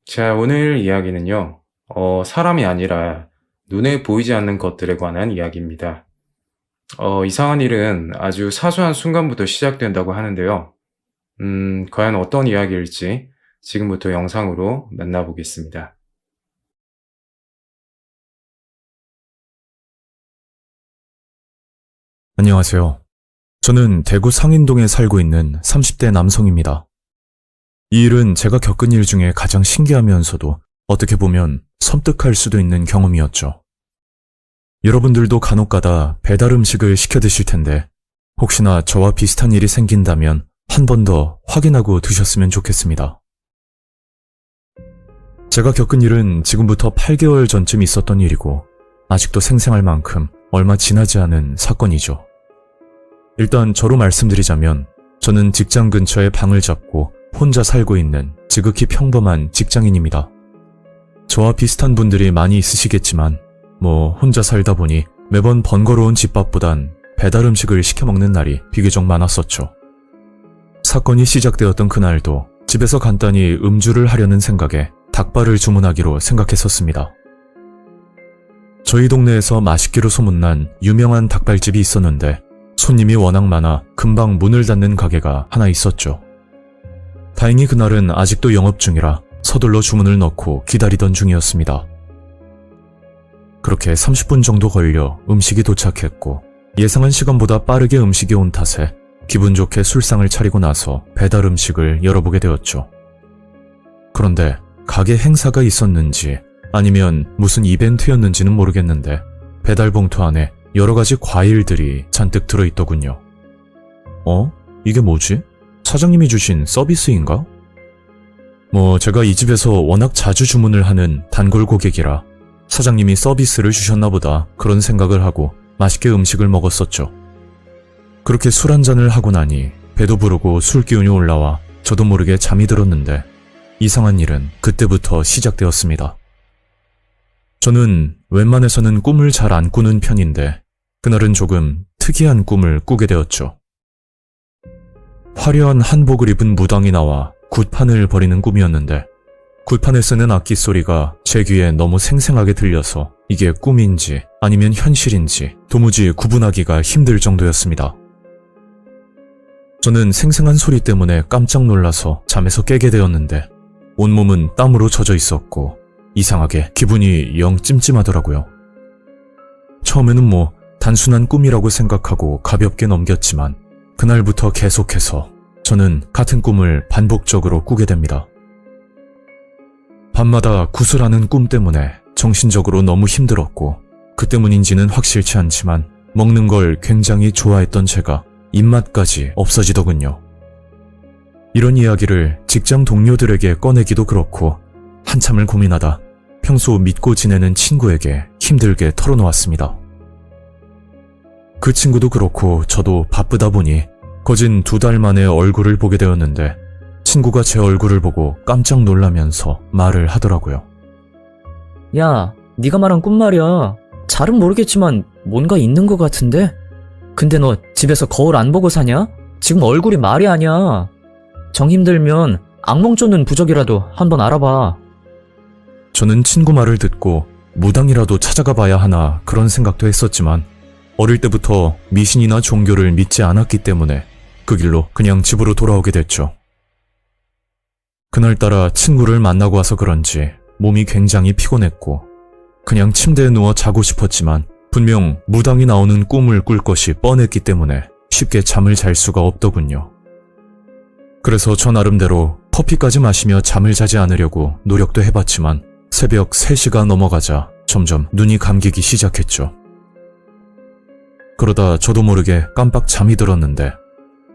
자, 오늘 이야기는요, 사람이 아니라 눈에 보이지 않는 것들에 관한 이야기입니다. 이상한 일은 아주 사소한 순간부터 시작된다고 하는데요. 과연 어떤 이야기일지 지금부터 영상으로 만나보겠습니다. 안녕하세요. 저는 대구 상인동에 살고 있는 30대 남성입니다. 이 일은 제가 겪은 일 중에 가장 신기하면서도 어떻게 보면 섬뜩할 수도 있는 경험이었죠. 여러분들도 간혹가다 배달 음식을 시켜 드실 텐데 혹시나 저와 비슷한 일이 생긴다면 한 번 더 확인하고 드셨으면 좋겠습니다. 제가 겪은 일은 지금부터 8개월 전쯤 있었던 일이고 아직도 생생할 만큼 얼마 지나지 않은 사건이죠. 일단 저로 말씀드리자면 저는 직장 근처에 방을 잡고 혼자 살고 있는 지극히 평범한 직장인입니다. 저와 비슷한 분들이 많이 있으시겠지만 혼자 살다 보니 매번 번거로운 집밥보단 배달 음식을 시켜 먹는 날이 비교적 많았었죠. 사건이 시작되었던 그날도 집에서 간단히 음주를 하려는 생각에 닭발을 주문하기로 생각했었습니다. 저희 동네에서 맛있기로 소문난 유명한 닭발집이 있었는데 손님이 워낙 많아 금방 문을 닫는 가게가 하나 있었죠. 다행히 그날은 아직도 영업 중이라 서둘러 주문을 넣고 기다리던 중이었습니다. 그렇게 30분 정도 걸려 음식이 도착했고 예상한 시간보다 빠르게 음식이 온 탓에 기분 좋게 술상을 차리고 나서 배달 음식을 열어보게 되었죠. 그런데 가게 행사가 있었는지 아니면 무슨 이벤트였는지는 모르겠는데 배달 봉투 안에 여러 가지 과일들이 잔뜩 들어있더군요. 이게 뭐지? 사장님이 주신 서비스인가? 제가 이 집에서 워낙 자주 주문을 하는 단골 고객이라 사장님이 서비스를 주셨나 보다 그런 생각을 하고 맛있게 음식을 먹었었죠. 그렇게 술 한잔을 하고 나니 배도 부르고 술 기운이 올라와 저도 모르게 잠이 들었는데 이상한 일은 그때부터 시작되었습니다. 저는 웬만해서는 꿈을 잘 안 꾸는 편인데 그날은 조금 특이한 꿈을 꾸게 되었죠. 화려한 한복을 입은 무당이 나와 굿판을 벌이는 꿈이었는데 굿판을 쓰는 악기 소리가 제 귀에 너무 생생하게 들려서 이게 꿈인지 아니면 현실인지 도무지 구분하기가 힘들 정도였습니다. 저는 생생한 소리 때문에 깜짝 놀라서 잠에서 깨게 되었는데 온몸은 땀으로 젖어 있었고 이상하게 기분이 영 찜찜하더라고요. 처음에는 단순한 꿈이라고 생각하고 가볍게 넘겼지만 그날부터 계속해서 저는 같은 꿈을 반복적으로 꾸게 됩니다. 밤마다 구슬하는 꿈 때문에 정신적으로 너무 힘들었고 그 때문인지는 확실치 않지만 먹는 걸 굉장히 좋아했던 제가 입맛까지 없어지더군요. 이런 이야기를 직장 동료들에게 꺼내기도 그렇고 한참을 고민하다 평소 믿고 지내는 친구에게 힘들게 털어놓았습니다. 그 친구도 그렇고 저도 바쁘다 보니 거진 2달 만에 얼굴을 보게 되었는데 친구가 제 얼굴을 보고 깜짝 놀라면서 말을 하더라고요. 야, 네가 말한 꿈 말이야. 잘은 모르겠지만 뭔가 있는 것 같은데? 근데 너 집에서 거울 안 보고 사냐? 지금 얼굴이 말이 아니야. 정 힘들면 악몽 쫓는 부적이라도 한번 알아봐. 저는 친구 말을 듣고 무당이라도 찾아가 봐야 하나 그런 생각도 했었지만 어릴 때부터 미신이나 종교를 믿지 않았기 때문에 그 길로 그냥 집으로 돌아오게 됐죠. 그날따라 친구를 만나고 와서 그런지 몸이 굉장히 피곤했고 그냥 침대에 누워 자고 싶었지만 분명 무당이 나오는 꿈을 꿀 것이 뻔했기 때문에 쉽게 잠을 잘 수가 없더군요. 그래서 저 나름대로 커피까지 마시며 잠을 자지 않으려고 노력도 해봤지만 새벽 3시가 넘어가자 점점 눈이 감기기 시작했죠. 그러다 저도 모르게 깜빡 잠이 들었는데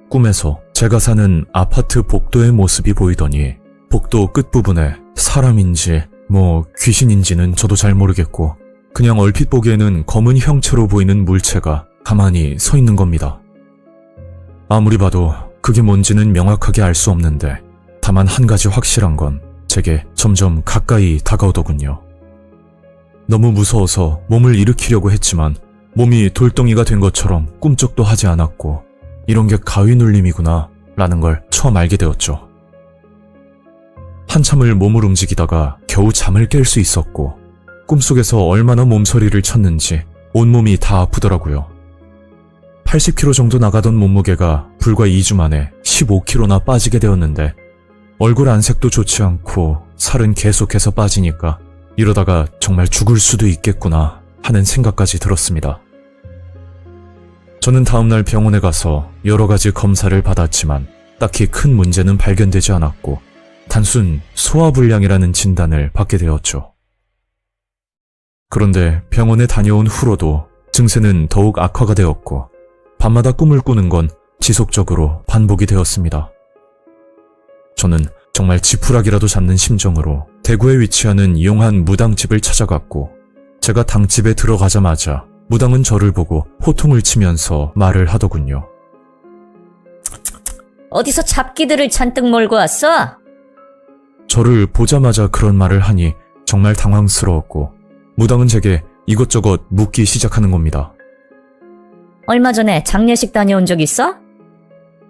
꿈에서 제가 사는 아파트 복도의 모습이 보이더니 복도 끝부분에 사람인지 귀신인지는 저도 잘 모르겠고 그냥 얼핏 보기에는 검은 형체로 보이는 물체가 가만히 서 있는 겁니다. 아무리 봐도 그게 뭔지는 명확하게 알 수 없는데 다만 한 가지 확실한 건 제게 점점 가까이 다가오더군요. 너무 무서워서 몸을 일으키려고 했지만 몸이 돌덩이가 된 것처럼 꿈쩍도 하지 않았고 이런 게 가위 눌림이구나 라는 걸 처음 알게 되었죠. 한참을 몸을 움직이다가 겨우 잠을 깰 수 있었고 꿈속에서 얼마나 몸서리를 쳤는지 온몸이 다 아프더라고요. 80kg 정도 나가던 몸무게가 불과 2주 만에 15kg나 빠지게 되었는데 얼굴 안색도 좋지 않고 살은 계속해서 빠지니까 이러다가 정말 죽을 수도 있겠구나 하는 생각까지 들었습니다. 저는 다음날 병원에 가서 여러 가지 검사를 받았지만 딱히 큰 문제는 발견되지 않았고 단순 소화불량이라는 진단을 받게 되었죠. 그런데 병원에 다녀온 후로도 증세는 더욱 악화가 되었고 밤마다 꿈을 꾸는 건 지속적으로 반복이 되었습니다. 저는 정말 지푸라기라도 잡는 심정으로 대구에 위치하는 용한 무당집을 찾아갔고 제가 당집에 들어가자마자 무당은 저를 보고 호통을 치면서 말을 하더군요. 어디서 잡기들을 잔뜩 몰고 왔어? 저를 보자마자 그런 말을 하니 정말 당황스러웠고 무당은 제게 이것저것 묻기 시작하는 겁니다. 얼마 전에 장례식 다녀온 적 있어?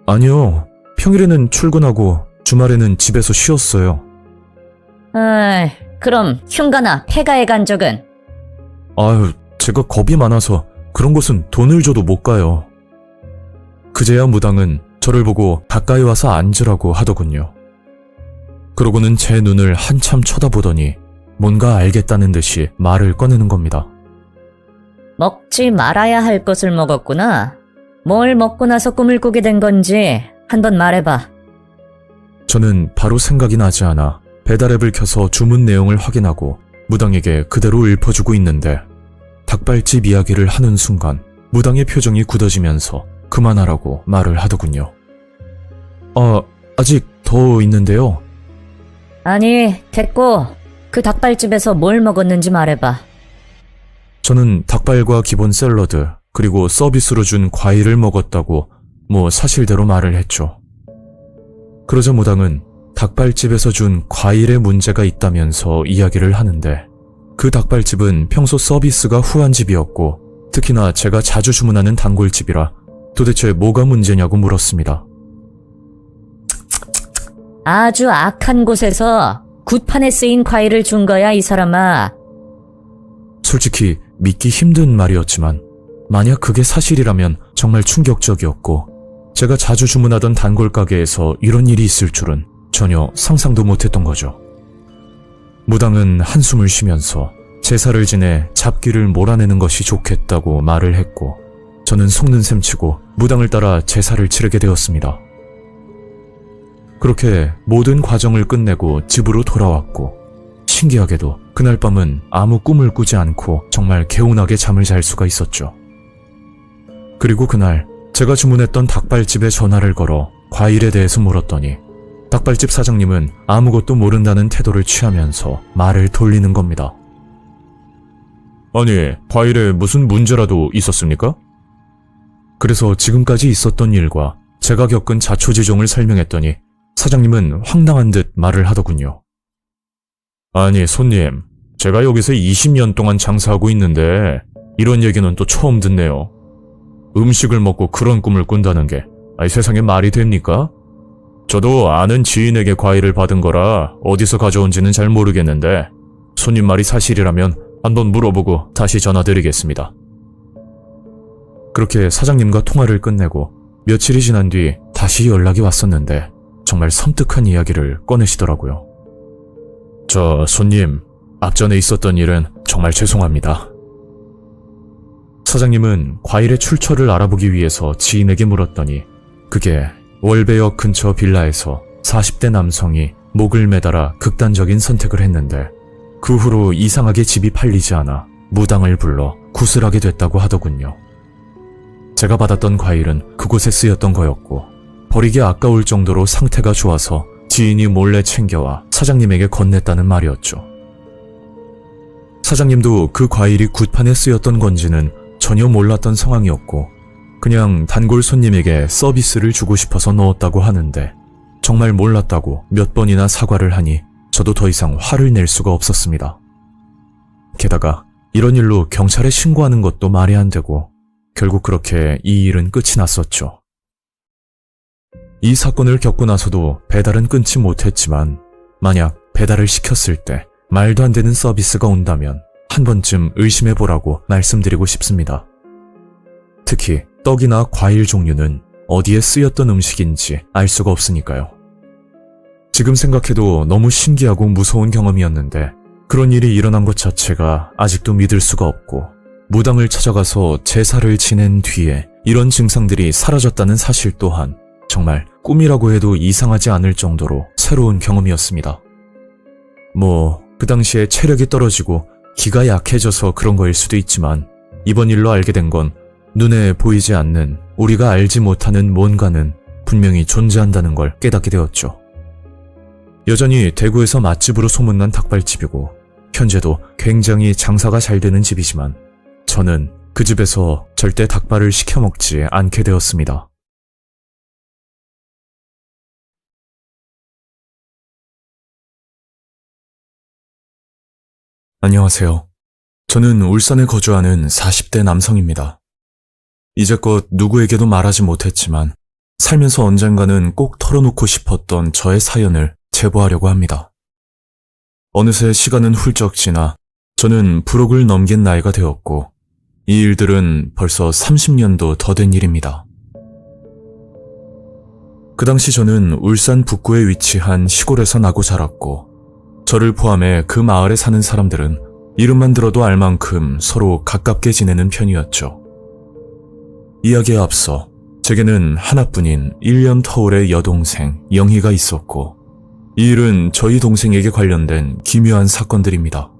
아니요. 평일에는 출근하고 주말에는 집에서 쉬었어요. 그럼 흉가나 폐가에 간 적은? 아유, 제가 겁이 많아서 그런 곳은 돈을 줘도 못 가요. 그제야 무당은 저를 보고 가까이 와서 앉으라고 하더군요. 그러고는 제 눈을 한참 쳐다보더니 뭔가 알겠다는 듯이 말을 꺼내는 겁니다. 먹지 말아야 할 것을 먹었구나. 뭘 먹고 나서 꿈을 꾸게 된 건지 한번 말해봐. 저는 바로 생각이 나지 않아 배달앱을 켜서 주문 내용을 확인하고 무당에게 그대로 읊어주고 있는데 닭발집 이야기를 하는 순간 무당의 표정이 굳어지면서 그만하라고 말을 하더군요. 아직 더 있는데요. 아니, 됐고 그 닭발집에서 뭘 먹었는지 말해봐. 저는 닭발과 기본 샐러드 그리고 서비스로 준 과일을 먹었다고 사실대로 말을 했죠. 그러자 무당은 닭발집에서 준 과일에 문제가 있다면서 이야기를 하는데 그 닭발집은 평소 서비스가 후한 집이었고 특히나 제가 자주 주문하는 단골집이라 도대체 뭐가 문제냐고 물었습니다. 아주 악한 곳에서 굿판에 쓰인 과일을 준 거야, 이 사람아. 솔직히 믿기 힘든 말이었지만 만약 그게 사실이라면 정말 충격적이었고 제가 자주 주문하던 단골 가게에서 이런 일이 있을 줄은 전혀 상상도 못했던 거죠. 무당은 한숨을 쉬면서 제사를 지내 잡기를 몰아내는 것이 좋겠다고 말을 했고 저는 속는 셈치고 무당을 따라 제사를 치르게 되었습니다. 그렇게 모든 과정을 끝내고 집으로 돌아왔고 신기하게도 그날 밤은 아무 꿈을 꾸지 않고 정말 개운하게 잠을 잘 수가 있었죠. 그리고 그날 제가 주문했던 닭발집에 전화를 걸어 과일에 대해서 물었더니 닭발집 사장님은 아무것도 모른다는 태도를 취하면서 말을 돌리는 겁니다. 아니, 과일에 무슨 문제라도 있었습니까? 그래서 지금까지 있었던 일과 제가 겪은 자초지종을 설명했더니 사장님은 황당한 듯 말을 하더군요. 아니, 손님, 제가 여기서 20년 동안 장사하고 있는데 이런 얘기는 또 처음 듣네요. 음식을 먹고 그런 꿈을 꾼다는 게 세상에 말이 됩니까? 저도 아는 지인에게 과일을 받은 거라 어디서 가져온지는 잘 모르겠는데 손님 말이 사실이라면 한번 물어보고 다시 전화드리겠습니다. 그렇게 사장님과 통화를 끝내고 며칠이 지난 뒤 다시 연락이 왔었는데 정말 섬뜩한 이야기를 꺼내시더라고요. 저 손님, 앞전에 있었던 일은 정말 죄송합니다. 사장님은 과일의 출처를 알아보기 위해서 지인에게 물었더니 그게 월배역 근처 빌라에서 40대 남성이 목을 매달아 극단적인 선택을 했는데 그 후로 이상하게 집이 팔리지 않아 무당을 불러 구슬하게 됐다고 하더군요. 제가 받았던 과일은 그곳에 쓰였던 거였고 버리기 아까울 정도로 상태가 좋아서 지인이 몰래 챙겨와 사장님에게 건넸다는 말이었죠. 사장님도 그 과일이 굿판에 쓰였던 건지는 전혀 몰랐던 상황이었고 그냥 단골 손님에게 서비스를 주고 싶어서 넣었다고 하는데 정말 몰랐다고 몇 번이나 사과를 하니 저도 더 이상 화를 낼 수가 없었습니다. 게다가 이런 일로 경찰에 신고하는 것도 말이 안 되고 결국 그렇게 이 일은 끝이 났었죠. 이 사건을 겪고 나서도 배달은 끊지 못했지만 만약 배달을 시켰을 때 말도 안 되는 서비스가 온다면 한 번쯤 의심해보라고 말씀드리고 싶습니다. 특히 떡이나 과일 종류는 어디에 쓰였던 음식인지 알 수가 없으니까요. 지금 생각해도 너무 신기하고 무서운 경험이었는데 그런 일이 일어난 것 자체가 아직도 믿을 수가 없고, 무당을 찾아가서 제사를 지낸 뒤에 이런 증상들이 사라졌다는 사실 또한 정말 꿈이라고 해도 이상하지 않을 정도로 새로운 경험이었습니다. 그 당시에 체력이 떨어지고 기가 약해져서 그런 거일 수도 있지만, 이번 일로 알게 된 건 눈에 보이지 않는 우리가 알지 못하는 뭔가는 분명히 존재한다는 걸 깨닫게 되었죠. 여전히 대구에서 맛집으로 소문난 닭발집이고 현재도 굉장히 장사가 잘 되는 집이지만 저는 그 집에서 절대 닭발을 시켜 먹지 않게 되었습니다. 안녕하세요. 저는 울산에 거주하는 40대 남성입니다. 이제껏 누구에게도 말하지 못했지만 살면서 언젠가는 꼭 털어놓고 싶었던 저의 사연을 제보하려고 합니다. 어느새 시간은 훌쩍 지나 저는 불혹을 넘긴 나이가 되었고, 이 일들은 벌써 30년도 더 된 일입니다. 그 당시 저는 울산 북구에 위치한 시골에서 나고 자랐고, 저를 포함해 그 마을에 사는 사람들은 이름만 들어도 알 만큼 서로 가깝게 지내는 편이었죠. 이야기에 앞서 제게는 하나뿐인 1년 터울의 여동생 영희가 있었고, 이 일은 저희 동생에게 관련된 기묘한 사건들입니다.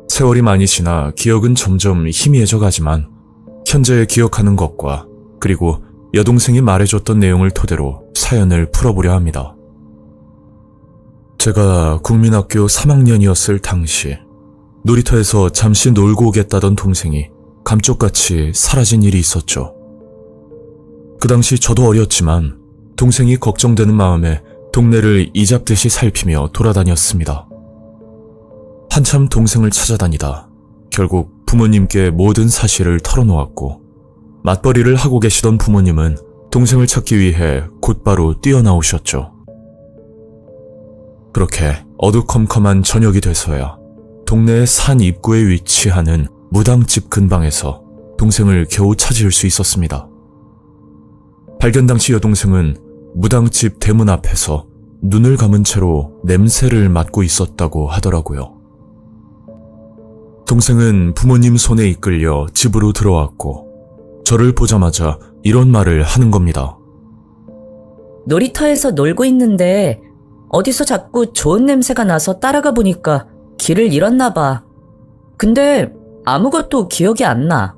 세월이 많이 지나 기억은 점점 희미해져 가지만 현재 기억하는 것과 그리고 여동생이 말해줬던 내용을 토대로 사연을 풀어보려 합니다. 제가 국민학교 3학년이었을 당시 놀이터에서 잠시 놀고 오겠다던 동생이 감쪽같이 사라진 일이 있었죠. 그 당시 저도 어렸지만 동생이 걱정되는 마음에 동네를 이잡듯이 살피며 돌아다녔습니다. 한참 동생을 찾아다니다 결국 부모님께 모든 사실을 털어놓았고, 맞벌이를 하고 계시던 부모님은 동생을 찾기 위해 곧바로 뛰어나오셨죠. 그렇게 어두컴컴한 저녁이 돼서야 동네의 산 입구에 위치하는 무당집 근방에서 동생을 겨우 찾을 수 있었습니다. 발견 당시 여동생은 무당집 대문 앞에서 눈을 감은 채로 냄새를 맡고 있었다고 하더라고요. 동생은 부모님 손에 이끌려 집으로 들어왔고 저를 보자마자 이런 말을 하는 겁니다. 놀이터에서 놀고 있는데 어디서 자꾸 좋은 냄새가 나서 따라가 보니까 길을 잃었나 봐. 근데 아무것도 기억이 안 나.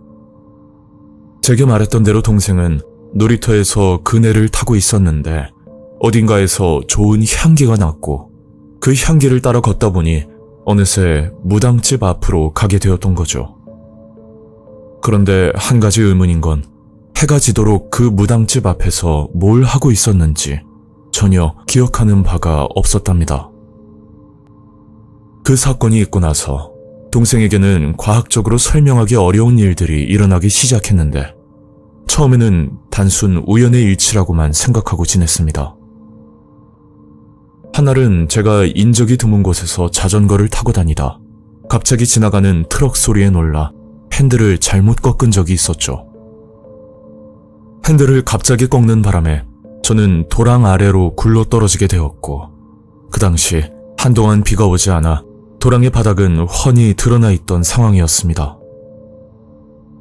제게 말했던 대로 동생은 놀이터에서 그네를 타고 있었는데 어딘가에서 좋은 향기가 났고, 그 향기를 따라 걷다 보니 어느새 무당집 앞으로 가게 되었던 거죠. 그런데 한 가지 의문인 건 해가 지도록 그 무당집 앞에서 뭘 하고 있었는지 전혀 기억하는 바가 없었답니다. 그 사건이 있고 나서 동생에게는 과학적으로 설명하기 어려운 일들이 일어나기 시작했는데, 처음에는 단순 우연의 일치라고만 생각하고 지냈습니다. 한날은 제가 인적이 드문 곳에서 자전거를 타고 다니다 갑자기 지나가는 트럭 소리에 놀라 핸들을 잘못 꺾은 적이 있었죠. 핸들을 갑자기 꺾는 바람에 저는 도랑 아래로 굴러 떨어지게 되었고, 그 당시 한동안 비가 오지 않아 도랑의 바닥은 훤히 드러나 있던 상황이었습니다.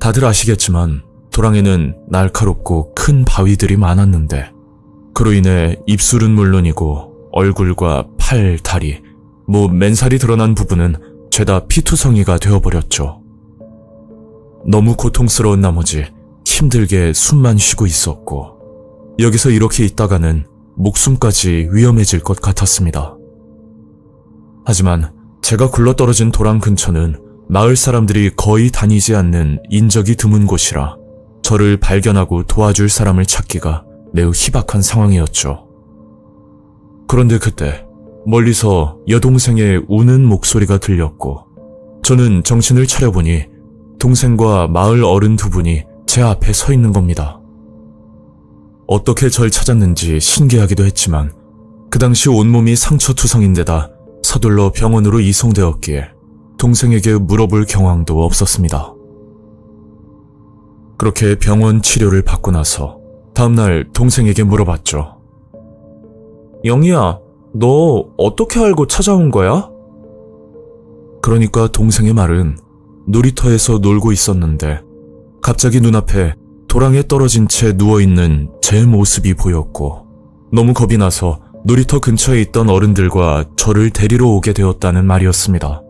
다들 아시겠지만 도랑에는 날카롭고 큰 바위들이 많았는데, 그로 인해 입술은 물론이고 얼굴과 팔, 다리, 맨살이 드러난 부분은 죄다 피투성이가 되어버렸죠. 너무 고통스러운 나머지 힘들게 숨만 쉬고 있었고, 여기서 이렇게 있다가는 목숨까지 위험해질 것 같았습니다. 하지만 제가 굴러떨어진 도랑 근처는 마을 사람들이 거의 다니지 않는 인적이 드문 곳이라 저를 발견하고 도와줄 사람을 찾기가 매우 희박한 상황이었죠. 그런데 그때 멀리서 여동생의 우는 목소리가 들렸고, 저는 정신을 차려보니 동생과 마을 어른 두 분이 제 앞에 서 있는 겁니다. 어떻게 절 찾았는지 신기하기도 했지만 그 당시 온몸이 상처투성인데다 서둘러 병원으로 이송되었기에 동생에게 물어볼 경황도 없었습니다. 그렇게 병원 치료를 받고 나서 다음날 동생에게 물어봤죠. 영희야, 너 어떻게 알고 찾아온 거야? 그러니까 동생의 말은 놀이터에서 놀고 있었는데 갑자기 눈앞에 도랑에 떨어진 채 누워있는 제 모습이 보였고 너무 겁이 나서 놀이터 근처에 있던 어른들과 저를 데리러 오게 되었다는 말이었습니다.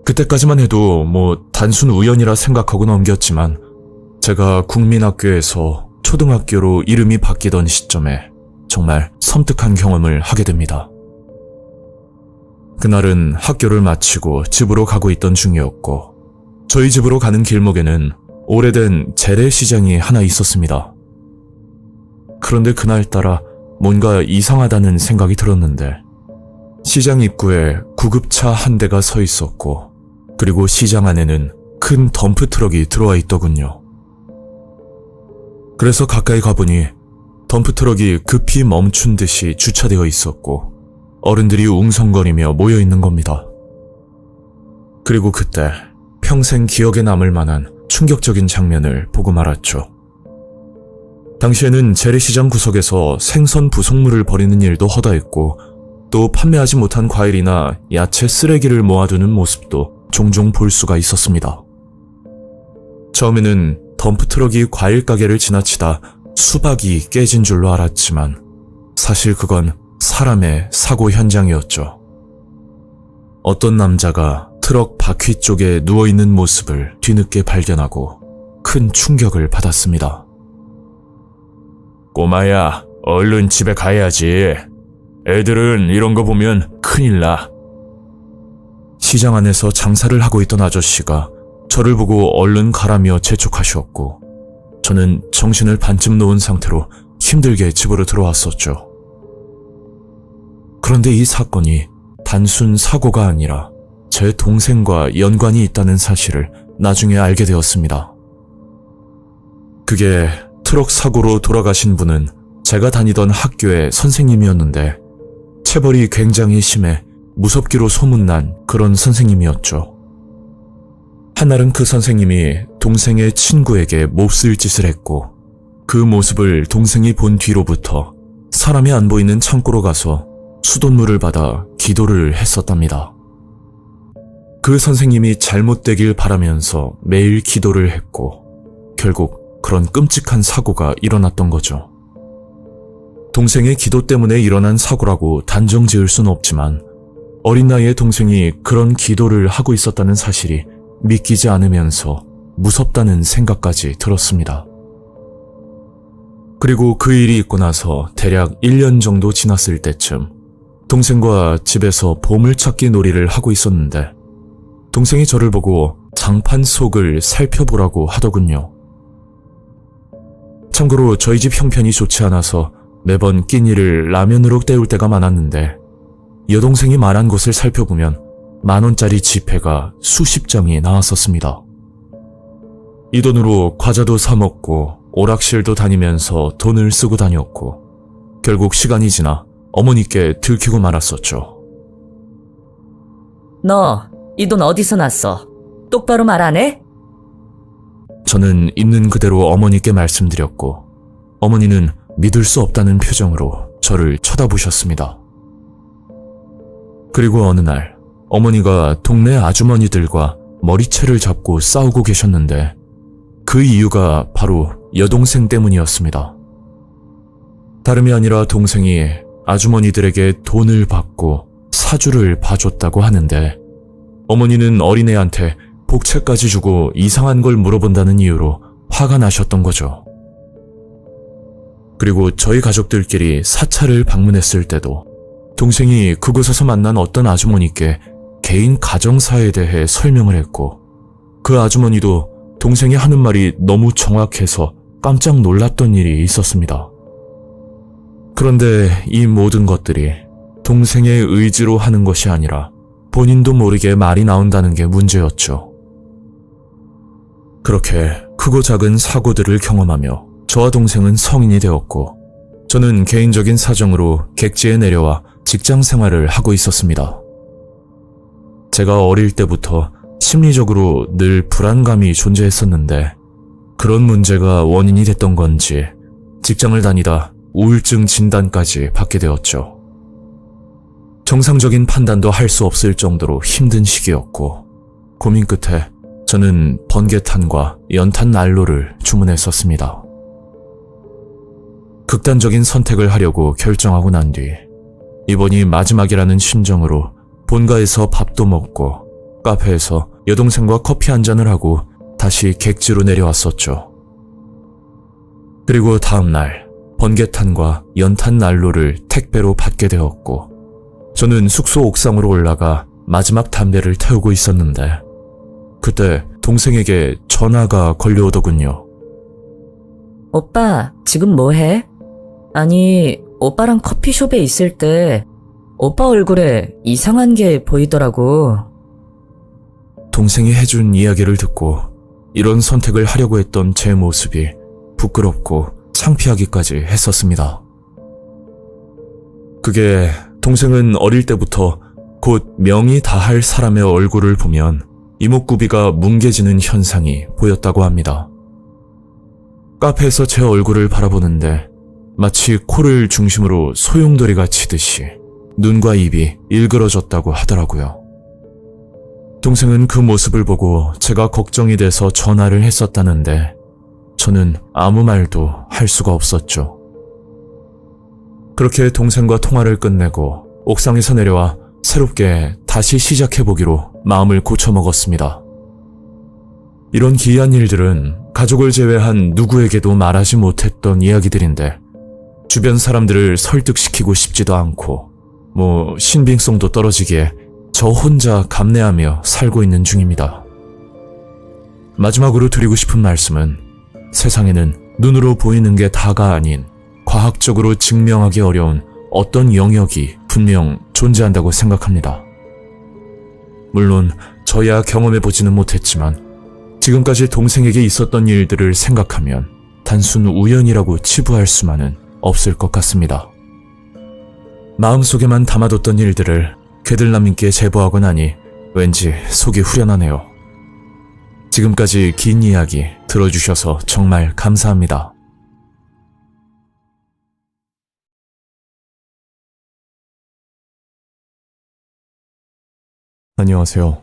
그때까지만 해도 단순 우연이라 생각하고 넘겼지만 제가 국민학교에서 초등학교로 이름이 바뀌던 시점에 정말 섬뜩한 경험을 하게 됩니다. 그날은 학교를 마치고 집으로 가고 있던 중이었고 저희 집으로 가는 길목에는 오래된 재래시장이 하나 있었습니다. 그런데 그날따라 뭔가 이상하다는 생각이 들었는데 시장 입구에 구급차 한 대가 서 있었고 그리고 시장 안에는 큰 덤프트럭이 들어와 있더군요. 그래서 가까이 가보니 덤프트럭이 급히 멈춘 듯이 주차되어 있었고 어른들이 웅성거리며 모여 있는 겁니다. 그리고 그때 평생 기억에 남을 만한 충격적인 장면을 보고 말았죠. 당시에는 재래시장 구석에서 생선 부속물을 버리는 일도 허다했고 또 판매하지 못한 과일이나 야채 쓰레기를 모아두는 모습도 종종 볼 수가 있었습니다. 처음에는 덤프트럭이 과일 가게를 지나치다 수박이 깨진 줄로 알았지만 사실 그건 사람의 사고 현장이었죠. 어떤 남자가 트럭 바퀴 쪽에 누워있는 모습을 뒤늦게 발견하고 큰 충격을 받았습니다. 꼬마야, 얼른 집에 가야지. 애들은 이런 거 보면 큰일 나. 시장 안에서 장사를 하고 있던 아저씨가 저를 보고 얼른 가라며 재촉하셨고 저는 정신을 반쯤 놓은 상태로 힘들게 집으로 들어왔었죠. 그런데 이 사건이 단순 사고가 아니라 제 동생과 연관이 있다는 사실을 나중에 알게 되었습니다. 그게 트럭 사고로 돌아가신 분은 제가 다니던 학교의 선생님이었는데 체벌이 굉장히 심해 무섭기로 소문난 그런 선생님이었죠. 한날은 그 선생님이 동생의 친구에게 몹쓸 짓을 했고 그 모습을 동생이 본 뒤로부터 사람이 안 보이는 창고로 가서 수돗물을 받아 기도를 했었답니다. 그 선생님이 잘못되길 바라면서 매일 기도를 했고 결국 그런 끔찍한 사고가 일어났던 거죠. 동생의 기도 때문에 일어난 사고라고 단정 지을 수는 없지만 어린 나이에 동생이 그런 기도를 하고 있었다는 사실이 믿기지 않으면서 무섭다는 생각까지 들었습니다. 그리고 그 일이 있고 나서 대략 1년 정도 지났을 때쯤 동생과 집에서 보물찾기 놀이를 하고 있었는데 동생이 저를 보고 장판 속을 살펴보라고 하더군요. 참고로 저희 집 형편이 좋지 않아서 매번 끼니를 라면으로 때울 때가 많았는데 여동생이 말한 곳을 살펴보면 10,000원짜리 지폐가 수십 장이 나왔었습니다. 이 돈으로 과자도 사 먹고 오락실도 다니면서 돈을 쓰고 다녔고 결국 시간이 지나 어머니께 들키고 말았었죠. 너, 이 돈 어디서 났어? 똑바로 말 안 해? 저는 있는 그대로 어머니께 말씀드렸고 어머니는 믿을 수 없다는 표정으로 저를 쳐다보셨습니다. 그리고 어느 날 어머니가 동네 아주머니들과 머리채를 잡고 싸우고 계셨는데 그 이유가 바로 여동생 때문이었습니다. 다름이 아니라 동생이 아주머니들에게 돈을 받고 사주를 봐줬다고 하는데 어머니는 어린애한테 복채까지 주고 이상한 걸 물어본다는 이유로 화가 나셨던 거죠. 그리고 저희 가족들끼리 사찰을 방문했을 때도 동생이 그곳에서 만난 어떤 아주머니께 개인 가정사에 대해 설명을 했고 그 아주머니도 동생이 하는 말이 너무 정확해서 깜짝 놀랐던 일이 있었습니다. 그런데 이 모든 것들이 동생의 의지로 하는 것이 아니라 본인도 모르게 말이 나온다는 게 문제였죠. 그렇게 크고 작은 사고들을 경험하며 저와 동생은 성인이 되었고 저는 개인적인 사정으로 객지에 내려와 직장 생활을 하고 있었습니다. 제가 어릴 때부터 심리적으로 늘 불안감이 존재했었는데 그런 문제가 원인이 됐던 건지 직장을 다니다 우울증 진단까지 받게 되었죠. 정상적인 판단도 할 수 없을 정도로 힘든 시기였고 고민 끝에 저는 번개탄과 연탄 난로를 주문했었습니다. 극단적인 선택을 하려고 결정하고 난 뒤 이번이 마지막이라는 심정으로 본가에서 밥도 먹고 카페에서 여동생과 커피 한 잔을 하고 다시 객지로 내려왔었죠. 그리고 다음날 번개탄과 연탄 난로를 택배로 받게 되었고 저는 숙소 옥상으로 올라가 마지막 담배를 태우고 있었는데 그때 동생에게 전화가 걸려오더군요. 오빠, 지금 뭐 해? 아니, 오빠랑 커피숍에 있을 때 오빠 얼굴에 이상한 게 보이더라고. 동생이 해준 이야기를 듣고 이런 선택을 하려고 했던 제 모습이 부끄럽고 창피하기까지 했었습니다. 그게 동생은 어릴 때부터 곧 명이 다할 사람의 얼굴을 보면 이목구비가 뭉개지는 현상이 보였다고 합니다. 카페에서 제 얼굴을 바라보는데 마치 코를 중심으로 소용돌이가 치듯이 눈과 입이 일그러졌다고 하더라고요. 동생은 그 모습을 보고 제가 걱정이 돼서 전화를 했었다는데 저는 아무 말도 할 수가 없었죠. 그렇게 동생과 통화를 끝내고 옥상에서 내려와 새롭게 다시 시작해보기로 마음을 고쳐먹었습니다. 이런 기이한 일들은 가족을 제외한 누구에게도 말하지 못했던 이야기들인데 주변 사람들을 설득시키고 싶지도 않고 신빙성도 떨어지기에 저 혼자 감내하며 살고 있는 중입니다. 마지막으로 드리고 싶은 말씀은 세상에는 눈으로 보이는 게 다가 아닌 과학적으로 증명하기 어려운 어떤 영역이 분명 존재한다고 생각합니다. 물론 저야 경험해보지는 못했지만 지금까지 동생에게 있었던 일들을 생각하면 단순 우연이라고 치부할 수만은 없을 것 같습니다. 마음속에만 담아뒀던 일들을 괴들남님께 제보하고 나니 왠지 속이 후련하네요. 지금까지 긴 이야기 들어주셔서 정말 감사합니다. 안녕하세요.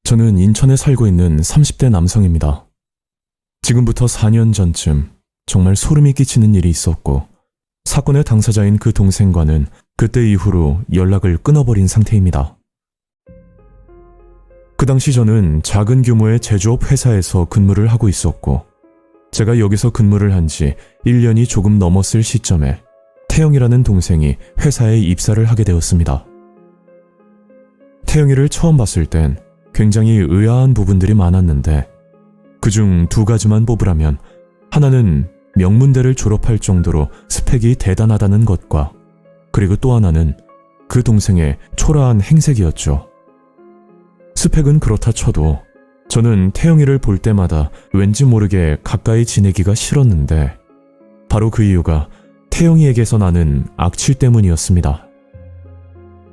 저는 인천에 살고 있는 30대 남성입니다. 지금부터 4년 전쯤 정말 소름이 끼치는 일이 있었고 사건의 당사자인 그 동생과는 그때 이후로 연락을 끊어버린 상태입니다. 그 당시 저는 작은 규모의 제조업 회사에서 근무를 하고 있었고 제가 여기서 근무를 한 지 1년이 조금 넘었을 시점에 태영이라는 동생이 회사에 입사를 하게 되었습니다. 태영이를 처음 봤을 땐 굉장히 의아한 부분들이 많았는데 그중 2가지만 뽑으라면 하나는 명문대를 졸업할 정도로 스펙이 대단하다는 것과 그리고 또 하나는 그 동생의 초라한 행색이었죠. 스펙은 그렇다 쳐도 저는 태영이를 볼 때마다 왠지 모르게 가까이 지내기가 싫었는데 바로 그 이유가 태영이에게서 나는 악취 때문이었습니다.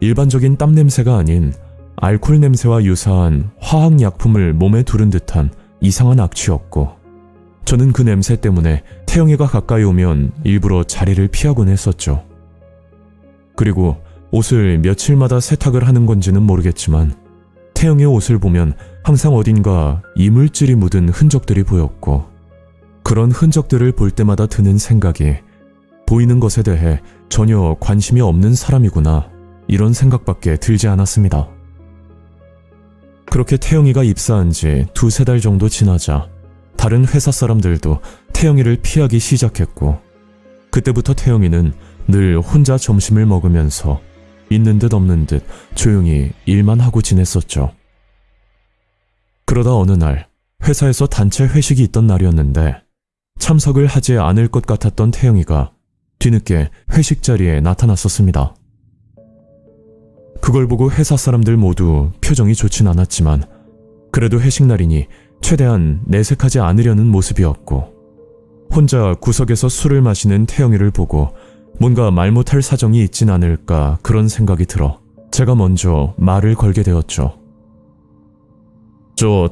일반적인 땀 냄새가 아닌 알코올 냄새와 유사한 화학약품을 몸에 두른 듯한 이상한 악취였고 저는 그 냄새 때문에 태영이가 가까이 오면 일부러 자리를 피하곤 했었죠. 그리고 옷을 며칠마다 세탁을 하는 건지는 모르겠지만 태영이의 옷을 보면 항상 어딘가 이물질이 묻은 흔적들이 보였고 그런 흔적들을 볼 때마다 드는 생각이 보이는 것에 대해 전혀 관심이 없는 사람이구나 이런 생각밖에 들지 않았습니다. 그렇게 태영이가 입사한 지 2-3달 정도 지나자 다른 회사 사람들도 태영이를 피하기 시작했고 그때부터 태영이는 늘 혼자 점심을 먹으면서 있는 듯 없는 듯 조용히 일만 하고 지냈었죠. 그러다 어느 날 회사에서 단체 회식이 있던 날이었는데 참석을 하지 않을 것 같았던 태영이가 뒤늦게 회식 자리에 나타났었습니다. 그걸 보고 회사 사람들 모두 표정이 좋진 않았지만 그래도 회식 날이니 최대한 내색하지 않으려는 모습이었고 혼자 구석에서 술을 마시는 태영이를 보고 뭔가 말 못할 사정이 있진 않을까 그런 생각이 들어 제가 먼저 말을 걸게 되었죠.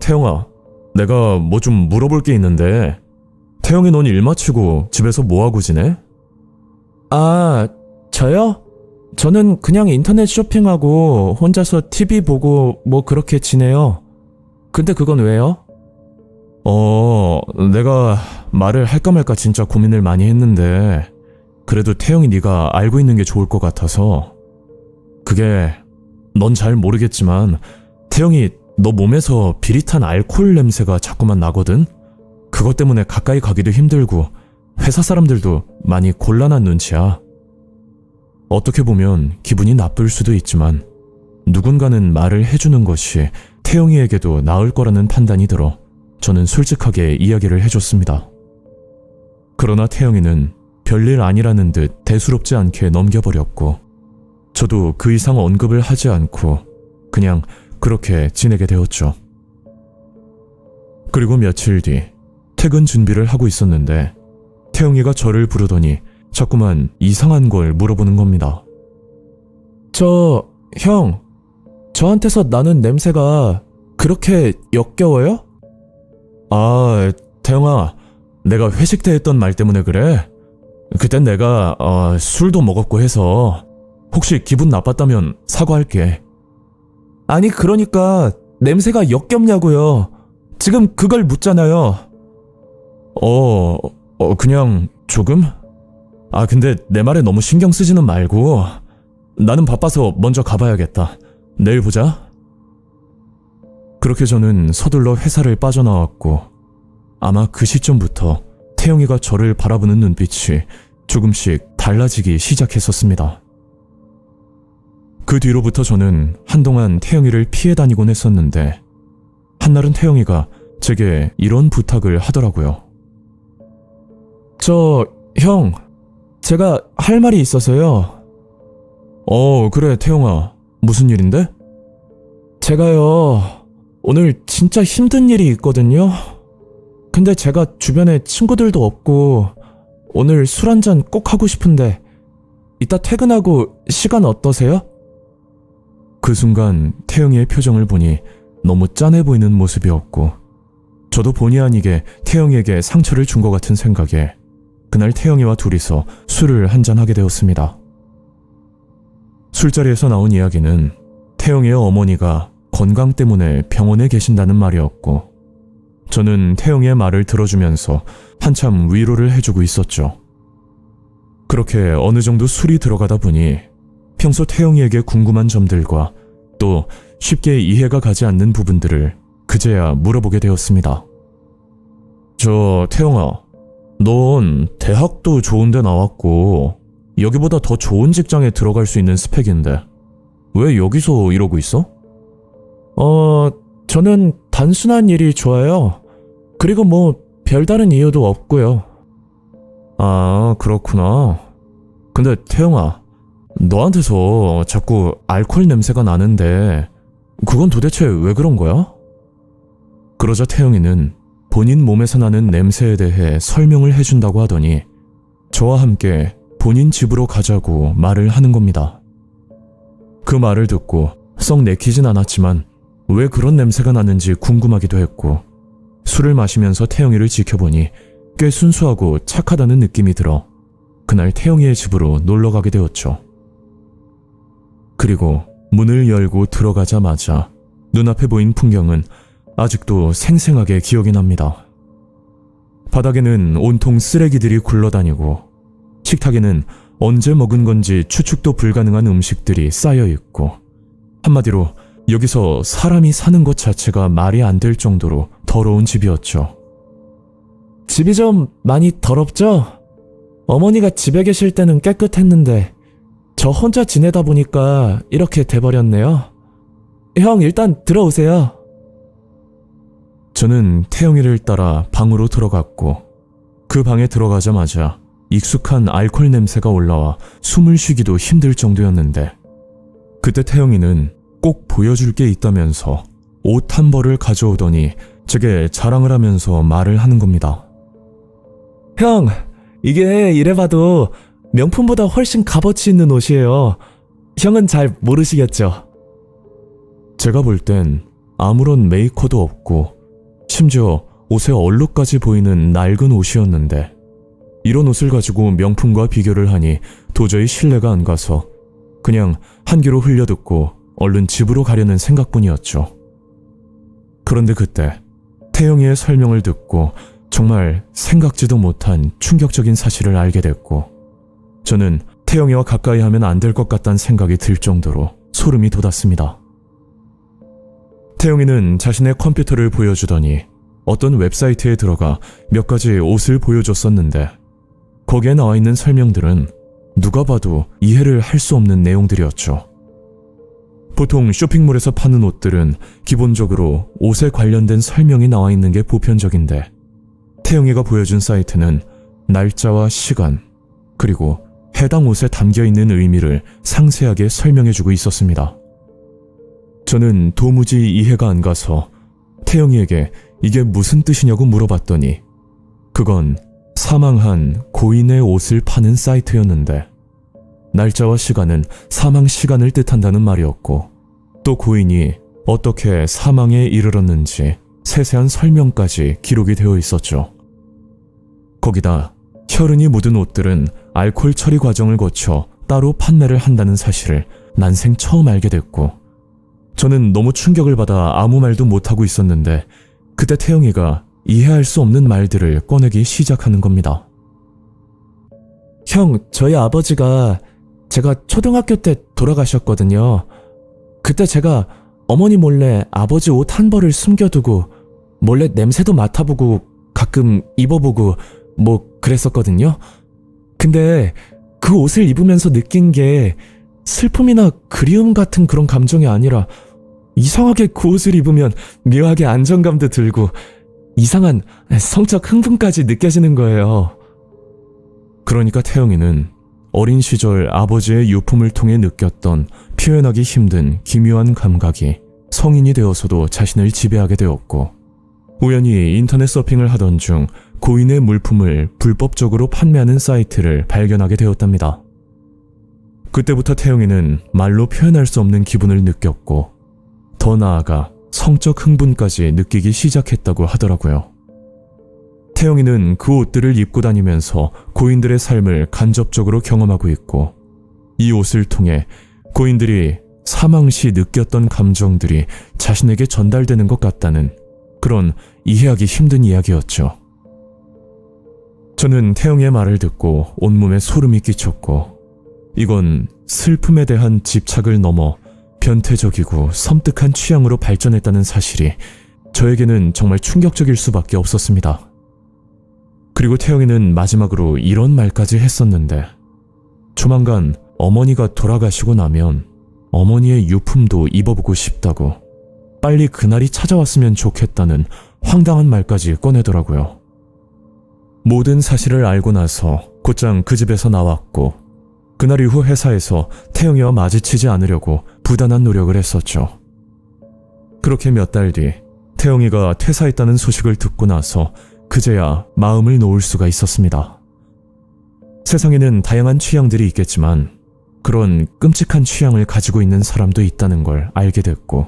태영아, 내가 뭐 좀 물어볼 게 있는데 태영이 넌 일 마치고 집에서 뭐하고 지내? 아, 저요? 저는 그냥 인터넷 쇼핑하고 혼자서 TV 보고 뭐 그렇게 지내요. 근데 그건 왜요? 내가 말을 할까 말까 진짜 고민을 많이 했는데 그래도 태영이 네가 알고 있는 게 좋을 것 같아서. 그게 넌 잘 모르겠지만 태영이 너 몸에서 비릿한 알코올 냄새가 자꾸만 나거든? 그것 때문에 가까이 가기도 힘들고 회사 사람들도 많이 곤란한 눈치야. 어떻게 보면 기분이 나쁠 수도 있지만 누군가는 말을 해주는 것이 태영이에게도 나을 거라는 판단이 들어 저는 솔직하게 이야기를 해줬습니다. 그러나 태영이는 별일 아니라는 듯 대수롭지 않게 넘겨버렸고 저도 그 이상 언급을 하지 않고 그냥 그렇게 지내게 되었죠. 그리고 며칠 뒤 퇴근 준비를 하고 있었는데 태영이가 저를 부르더니 자꾸만 이상한 걸 물어보는 겁니다. 형, 저한테서 나는 냄새가 그렇게 역겨워요? 아, 태영아, 내가 회식 때 했던 말 때문에 그래? 그땐 내가 술도 먹었고 해서 혹시 기분 나빴다면 사과할게. 아니, 그러니까 냄새가 역겹냐고요. 지금 그걸 묻잖아요. 그냥 조금? 근데 내 말에 너무 신경 쓰지는 말고 나는 바빠서 먼저 가봐야겠다. 내일 보자. 그렇게 저는 서둘러 회사를 빠져나왔고 아마 그 시점부터 태영이가 저를 바라보는 눈빛이 조금씩 달라지기 시작했었습니다. 그 뒤로부터 저는 한동안 태영이를 피해 다니곤 했었는데 한날은 태영이가 제게 이런 부탁을 하더라고요. 형, 제가 할 말이 있어서요. 그래 태영아, 무슨 일인데? 제가요, 오늘 진짜 힘든 일이 있거든요. 근데 제가 주변에 친구들도 없고 오늘 술 한잔 꼭 하고 싶은데 이따 퇴근하고 시간 어떠세요? 그 순간 태영이의 표정을 보니 너무 짠해 보이는 모습이었고 저도 본의 아니게 태영이에게 상처를 준 것 같은 생각에 그날 태영이와 둘이서 술을 한잔하게 되었습니다. 술자리에서 나온 이야기는 태영이의 어머니가 건강 때문에 병원에 계신다는 말이었고 저는 태영이의 말을 들어주면서 한참 위로를 해주고 있었죠. 그렇게 어느 정도 술이 들어가다 보니 평소 태영이에게 궁금한 점들과 또 쉽게 이해가 가지 않는 부분들을 그제야 물어보게 되었습니다. 태영아, 넌 대학도 좋은 데 나왔고 여기보다 더 좋은 직장에 들어갈 수 있는 스펙인데 왜 여기서 이러고 있어? 저는 단순한 일이 좋아요. 그리고 뭐 별다른 이유도 없고요. 아, 그렇구나. 근데 태영아, 너한테서 자꾸 알코올 냄새가 나는데 그건 도대체 왜 그런 거야? 그러자 태영이는 본인 몸에서 나는 냄새에 대해 설명을 해준다고 하더니 저와 함께 본인 집으로 가자고 말을 하는 겁니다. 그 말을 듣고 썩 내키진 않았지만 왜 그런 냄새가 나는지 궁금하기도 했고 술을 마시면서 태영이를 지켜보니 꽤 순수하고 착하다는 느낌이 들어 그날 태영이의 집으로 놀러 가게 되었죠. 그리고 문을 열고 들어가자마자 눈앞에 보인 풍경은 아직도 생생하게 기억이 납니다. 바닥에는 온통 쓰레기들이 굴러다니고 식탁에는 언제 먹은 건지 추측도 불가능한 음식들이 쌓여 있고 한마디로 여기서 사람이 사는 것 자체가 말이 안 될 정도로 더러운 집이었죠. 집이 좀 많이 더럽죠? 어머니가 집에 계실 때는 깨끗했는데 저 혼자 지내다 보니까 이렇게 돼버렸네요. 형, 일단 들어오세요. 저는 태영이를 따라 방으로 들어갔고 그 방에 들어가자마자 익숙한 알코올 냄새가 올라와 숨을 쉬기도 힘들 정도였는데 그때 태영이는 꼭 보여줄 게 있다면서 옷 한 벌을 가져오더니 제게 자랑을 하면서 말을 하는 겁니다. 형, 이게 이래봐도 명품보다 훨씬 값어치 있는 옷이에요. 형은 잘 모르시겠죠? 제가 볼 땐 아무런 메이커도 없고 심지어 옷의 얼룩까지 보이는 낡은 옷이었는데 이런 옷을 가지고 명품과 비교를 하니 도저히 신뢰가 안 가서 그냥 한 귀로 흘려듣고 얼른 집으로 가려는 생각뿐이었죠. 그런데 그때 태영이의 설명을 듣고 정말 생각지도 못한 충격적인 사실을 알게 됐고 저는 태영이와 가까이 하면 안 될 것 같다는 생각이 들 정도로 소름이 돋았습니다. 태영이는 자신의 컴퓨터를 보여주더니 어떤 웹사이트에 들어가 몇 가지 옷을 보여줬었는데 거기에 나와 있는 설명들은 누가 봐도 이해를 할 수 없는 내용들이었죠. 보통 쇼핑몰에서 파는 옷들은 기본적으로 옷에 관련된 설명이 나와 있는 게 보편적인데 태영이가 보여준 사이트는 날짜와 시간 그리고 해당 옷에 담겨있는 의미를 상세하게 설명해주고 있었습니다. 저는 도무지 이해가 안 가서 태영이에게 이게 무슨 뜻이냐고 물어봤더니 그건 사망한 고인의 옷을 파는 사이트였는데 날짜와 시간은 사망 시간을 뜻한다는 말이었고 또 고인이 어떻게 사망에 이르렀는지 세세한 설명까지 기록이 되어 있었죠. 거기다 혈흔이 묻은 옷들은 알코올 처리 과정을 거쳐 따로 판매를 한다는 사실을 난생 처음 알게 됐고 저는 너무 충격을 받아 아무 말도 못하고 있었는데 그때 태영이가 이해할 수 없는 말들을 꺼내기 시작하는 겁니다. 형, 저희 아버지가 제가 초등학교 때 돌아가셨거든요. 그때 제가 어머니 몰래 아버지 옷 한 벌을 숨겨두고 몰래 냄새도 맡아보고 가끔 입어보고 뭐 그랬었거든요. 근데 그 옷을 입으면서 느낀 게 슬픔이나 그리움 같은 그런 감정이 아니라 이상하게 그 옷을 입으면 묘하게 안정감도 들고 이상한 성적 흥분까지 느껴지는 거예요. 그러니까 태영이는 어린 시절 아버지의 유품을 통해 느꼈던 표현하기 힘든 기묘한 감각이 성인이 되어서도 자신을 지배하게 되었고 우연히 인터넷 서핑을 하던 중 고인의 물품을 불법적으로 판매하는 사이트를 발견하게 되었답니다. 그때부터 태영이는 말로 표현할 수 없는 기분을 느꼈고 더 나아가 성적 흥분까지 느끼기 시작했다고 하더라고요. 태영이는 그 옷들을 입고 다니면서 고인들의 삶을 간접적으로 경험하고 있고 이 옷을 통해 고인들이 사망 시 느꼈던 감정들이 자신에게 전달되는 것 같다는 그런 이해하기 힘든 이야기였죠. 저는 태영이의 말을 듣고 온몸에 소름이 끼쳤고 이건 슬픔에 대한 집착을 넘어 변태적이고 섬뜩한 취향으로 발전했다는 사실이 저에게는 정말 충격적일 수밖에 없었습니다. 그리고 태영이는 마지막으로 이런 말까지 했었는데 조만간 어머니가 돌아가시고 나면 어머니의 유품도 입어보고 싶다고 빨리 그날이 찾아왔으면 좋겠다는 황당한 말까지 꺼내더라고요. 모든 사실을 알고 나서 곧장 그 집에서 나왔고 그날 이후 회사에서 태영이와 마주치지 않으려고 부단한 노력을 했었죠. 그렇게 몇 달 뒤 태영이가 퇴사했다는 소식을 듣고 나서 그제야 마음을 놓을 수가 있었습니다. 세상에는 다양한 취향들이 있겠지만 그런 끔찍한 취향을 가지고 있는 사람도 있다는 걸 알게 됐고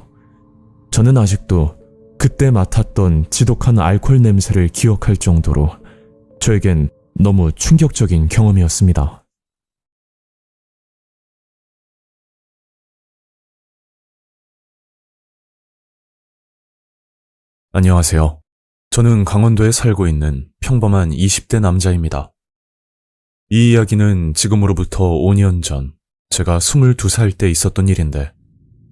저는 아직도 그때 맡았던 지독한 알코올 냄새를 기억할 정도로 저에겐 너무 충격적인 경험이었습니다. 안녕하세요. 저는 강원도에 살고 있는 평범한 20대 남자입니다. 이 이야기는 지금으로부터 5년 전 제가 22살 때 있었던 일인데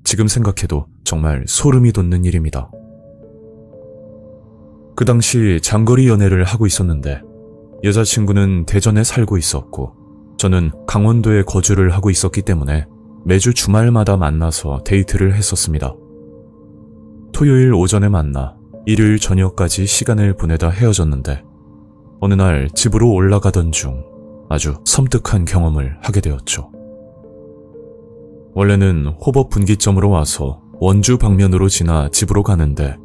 지금 생각해도 정말 소름이 돋는 일입니다. 그 당시 장거리 연애를 하고 있었는데 여자친구는 대전에 살고 있었고 저는 강원도에 거주를 하고 있었기 때문에 매주 주말마다 만나서 데이트를 했었습니다. 토요일 오전에 만나 일요일 저녁까지 시간을 보내다 헤어졌는데 어느 날 집으로 올라가던 중 아주 섬뜩한 경험을 하게 되었죠. 원래는 호법 분기점으로 와서 원주 방면으로 지나 집으로 가는데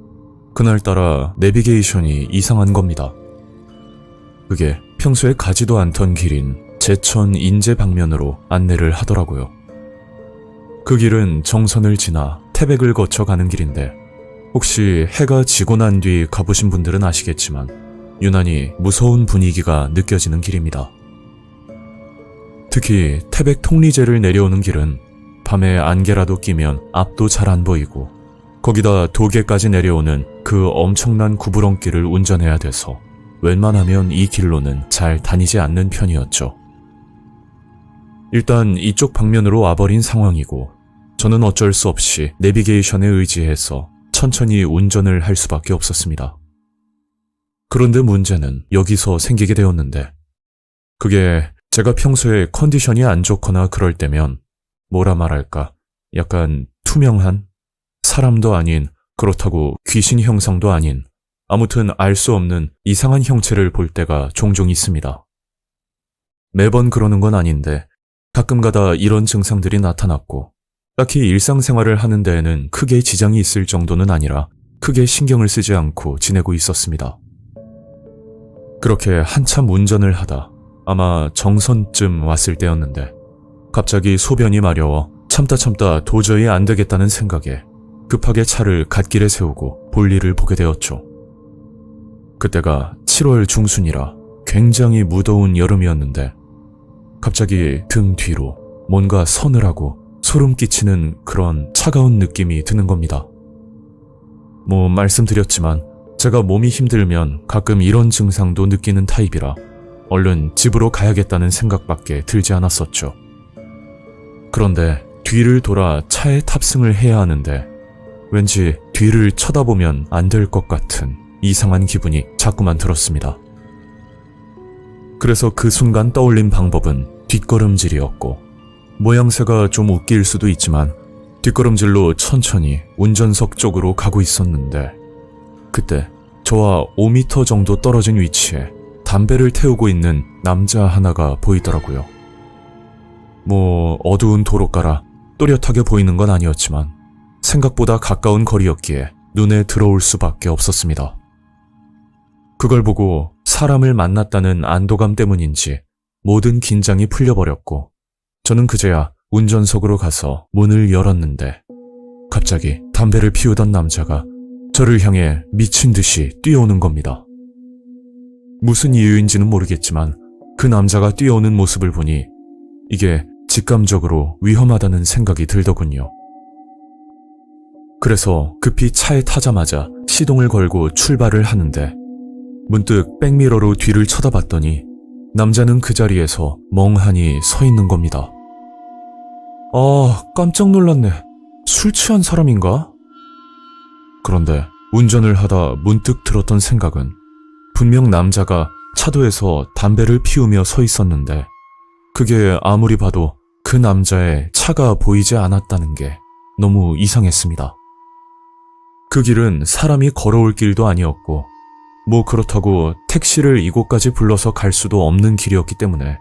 그날따라 내비게이션이 이상한 겁니다. 그게 평소에 가지도 않던 길인 제천 인제 방면으로 안내를 하더라고요. 그 길은 정선을 지나 태백을 거쳐 가는 길인데 혹시 해가 지고 난 뒤 가보신 분들은 아시겠지만 유난히 무서운 분위기가 느껴지는 길입니다. 특히 태백 통리제를 내려오는 길은 밤에 안개라도 끼면 앞도 잘 안 보이고 거기다 도계까지 내려오는 그 엄청난 구부렁길을 운전해야 돼서 웬만하면 이 길로는 잘 다니지 않는 편이었죠. 일단 이쪽 방면으로 와버린 상황이고 저는 어쩔 수 없이 내비게이션에 의지해서 천천히 운전을 할 수밖에 없었습니다. 그런데 문제는 여기서 생기게 되었는데 그게 제가 평소에 컨디션이 안 좋거나 그럴 때면 뭐라 말할까 약간 투명한 사람도 아닌 그렇다고 귀신 형상도 아닌 아무튼 알 수 없는 이상한 형체를 볼 때가 종종 있습니다. 매번 그러는 건 아닌데 가끔가다 이런 증상들이 나타났고 딱히 일상생활을 하는 데에는 크게 지장이 있을 정도는 아니라 크게 신경을 쓰지 않고 지내고 있었습니다. 그렇게 한참 운전을 하다 아마 정선쯤 왔을 때였는데 갑자기 소변이 마려워 참다 도저히 안 되겠다는 생각에 급하게 차를 갓길에 세우고 볼일을 보게 되었죠. 그때가 7월 중순이라 굉장히 무더운 여름이었는데 갑자기 등 뒤로 뭔가 서늘하고 소름 끼치는 그런 차가운 느낌이 드는 겁니다. 말씀드렸지만 제가 몸이 힘들면 가끔 이런 증상도 느끼는 타입이라 얼른 집으로 가야겠다는 생각밖에 들지 않았었죠. 그런데 뒤를 돌아 차에 탑승을 해야 하는데 왠지 뒤를 쳐다보면 안 될 것 같은 이상한 기분이 자꾸만 들었습니다. 그래서 그 순간 떠올린 방법은 뒷걸음질이었고 모양새가 좀 웃길 수도 있지만 뒷걸음질로 천천히 운전석 쪽으로 가고 있었는데 그때 저와 5m 정도 떨어진 위치에 담배를 태우고 있는 남자 하나가 보이더라고요. 어두운 도로가라 또렷하게 보이는 건 아니었지만 생각보다 가까운 거리였기에 눈에 들어올 수밖에 없었습니다. 그걸 보고 사람을 만났다는 안도감 때문인지 모든 긴장이 풀려버렸고 저는 그제야 운전석으로 가서 문을 열었는데 갑자기 담배를 피우던 남자가 저를 향해 미친 듯이 뛰어오는 겁니다. 무슨 이유인지는 모르겠지만 그 남자가 뛰어오는 모습을 보니 이게 직감적으로 위험하다는 생각이 들더군요. 그래서 급히 차에 타자마자 시동을 걸고 출발을 하는데 문득 백미러로 뒤를 쳐다봤더니 남자는 그 자리에서 멍하니 서 있는 겁니다. 깜짝 놀랐네. 술 취한 사람인가? 그런데 운전을 하다 문득 들었던 생각은 분명 남자가 차도에서 담배를 피우며 서 있었는데 그게 아무리 봐도 그 남자의 차가 보이지 않았다는 게 너무 이상했습니다. 그 길은 사람이 걸어올 길도 아니었고 그렇다고 택시를 이곳까지 불러서 갈 수도 없는 길이었기 때문에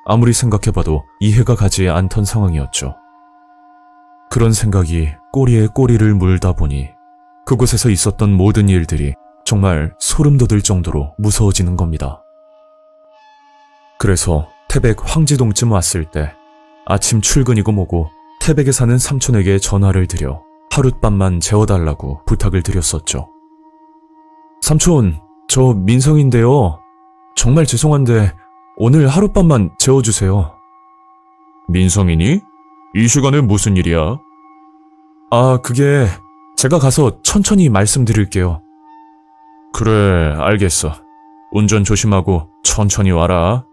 아무리 생각해봐도 이해가 가지 않던 상황이었죠. 그런 생각이 꼬리에 꼬리를 물다 보니 그곳에서 있었던 모든 일들이 정말 소름 돋을 정도로 무서워지는 겁니다. 그래서 태백 황지동쯤 왔을 때 아침 출근이고 뭐고 태백에 사는 삼촌에게 전화를 드려 하룻밤만 재워달라고 부탁을 드렸었죠. 삼촌, 저 민성인데요. 정말 죄송한데 오늘 하룻밤만 재워주세요. 민성이니? 이 시간에 무슨 일이야? 그게 제가 가서 천천히 말씀드릴게요. 그래, 알겠어. 운전 조심하고 천천히 와라.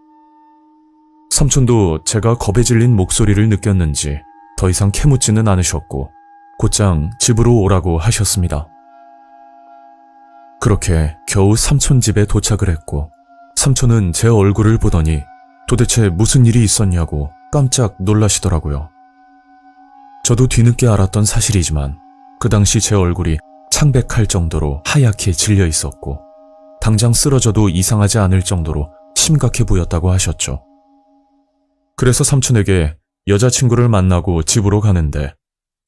삼촌도 제가 겁에 질린 목소리를 느꼈는지 더 이상 캐묻지는 않으셨고 곧장 집으로 오라고 하셨습니다. 그렇게 겨우 삼촌 집에 도착을 했고 삼촌은 제 얼굴을 보더니 도대체 무슨 일이 있었냐고 깜짝 놀라시더라고요. 저도 뒤늦게 알았던 사실이지만 그 당시 제 얼굴이 창백할 정도로 하얗게 질려 있었고 당장 쓰러져도 이상하지 않을 정도로 심각해 보였다고 하셨죠. 그래서 삼촌에게 여자친구를 만나고 집으로 가는데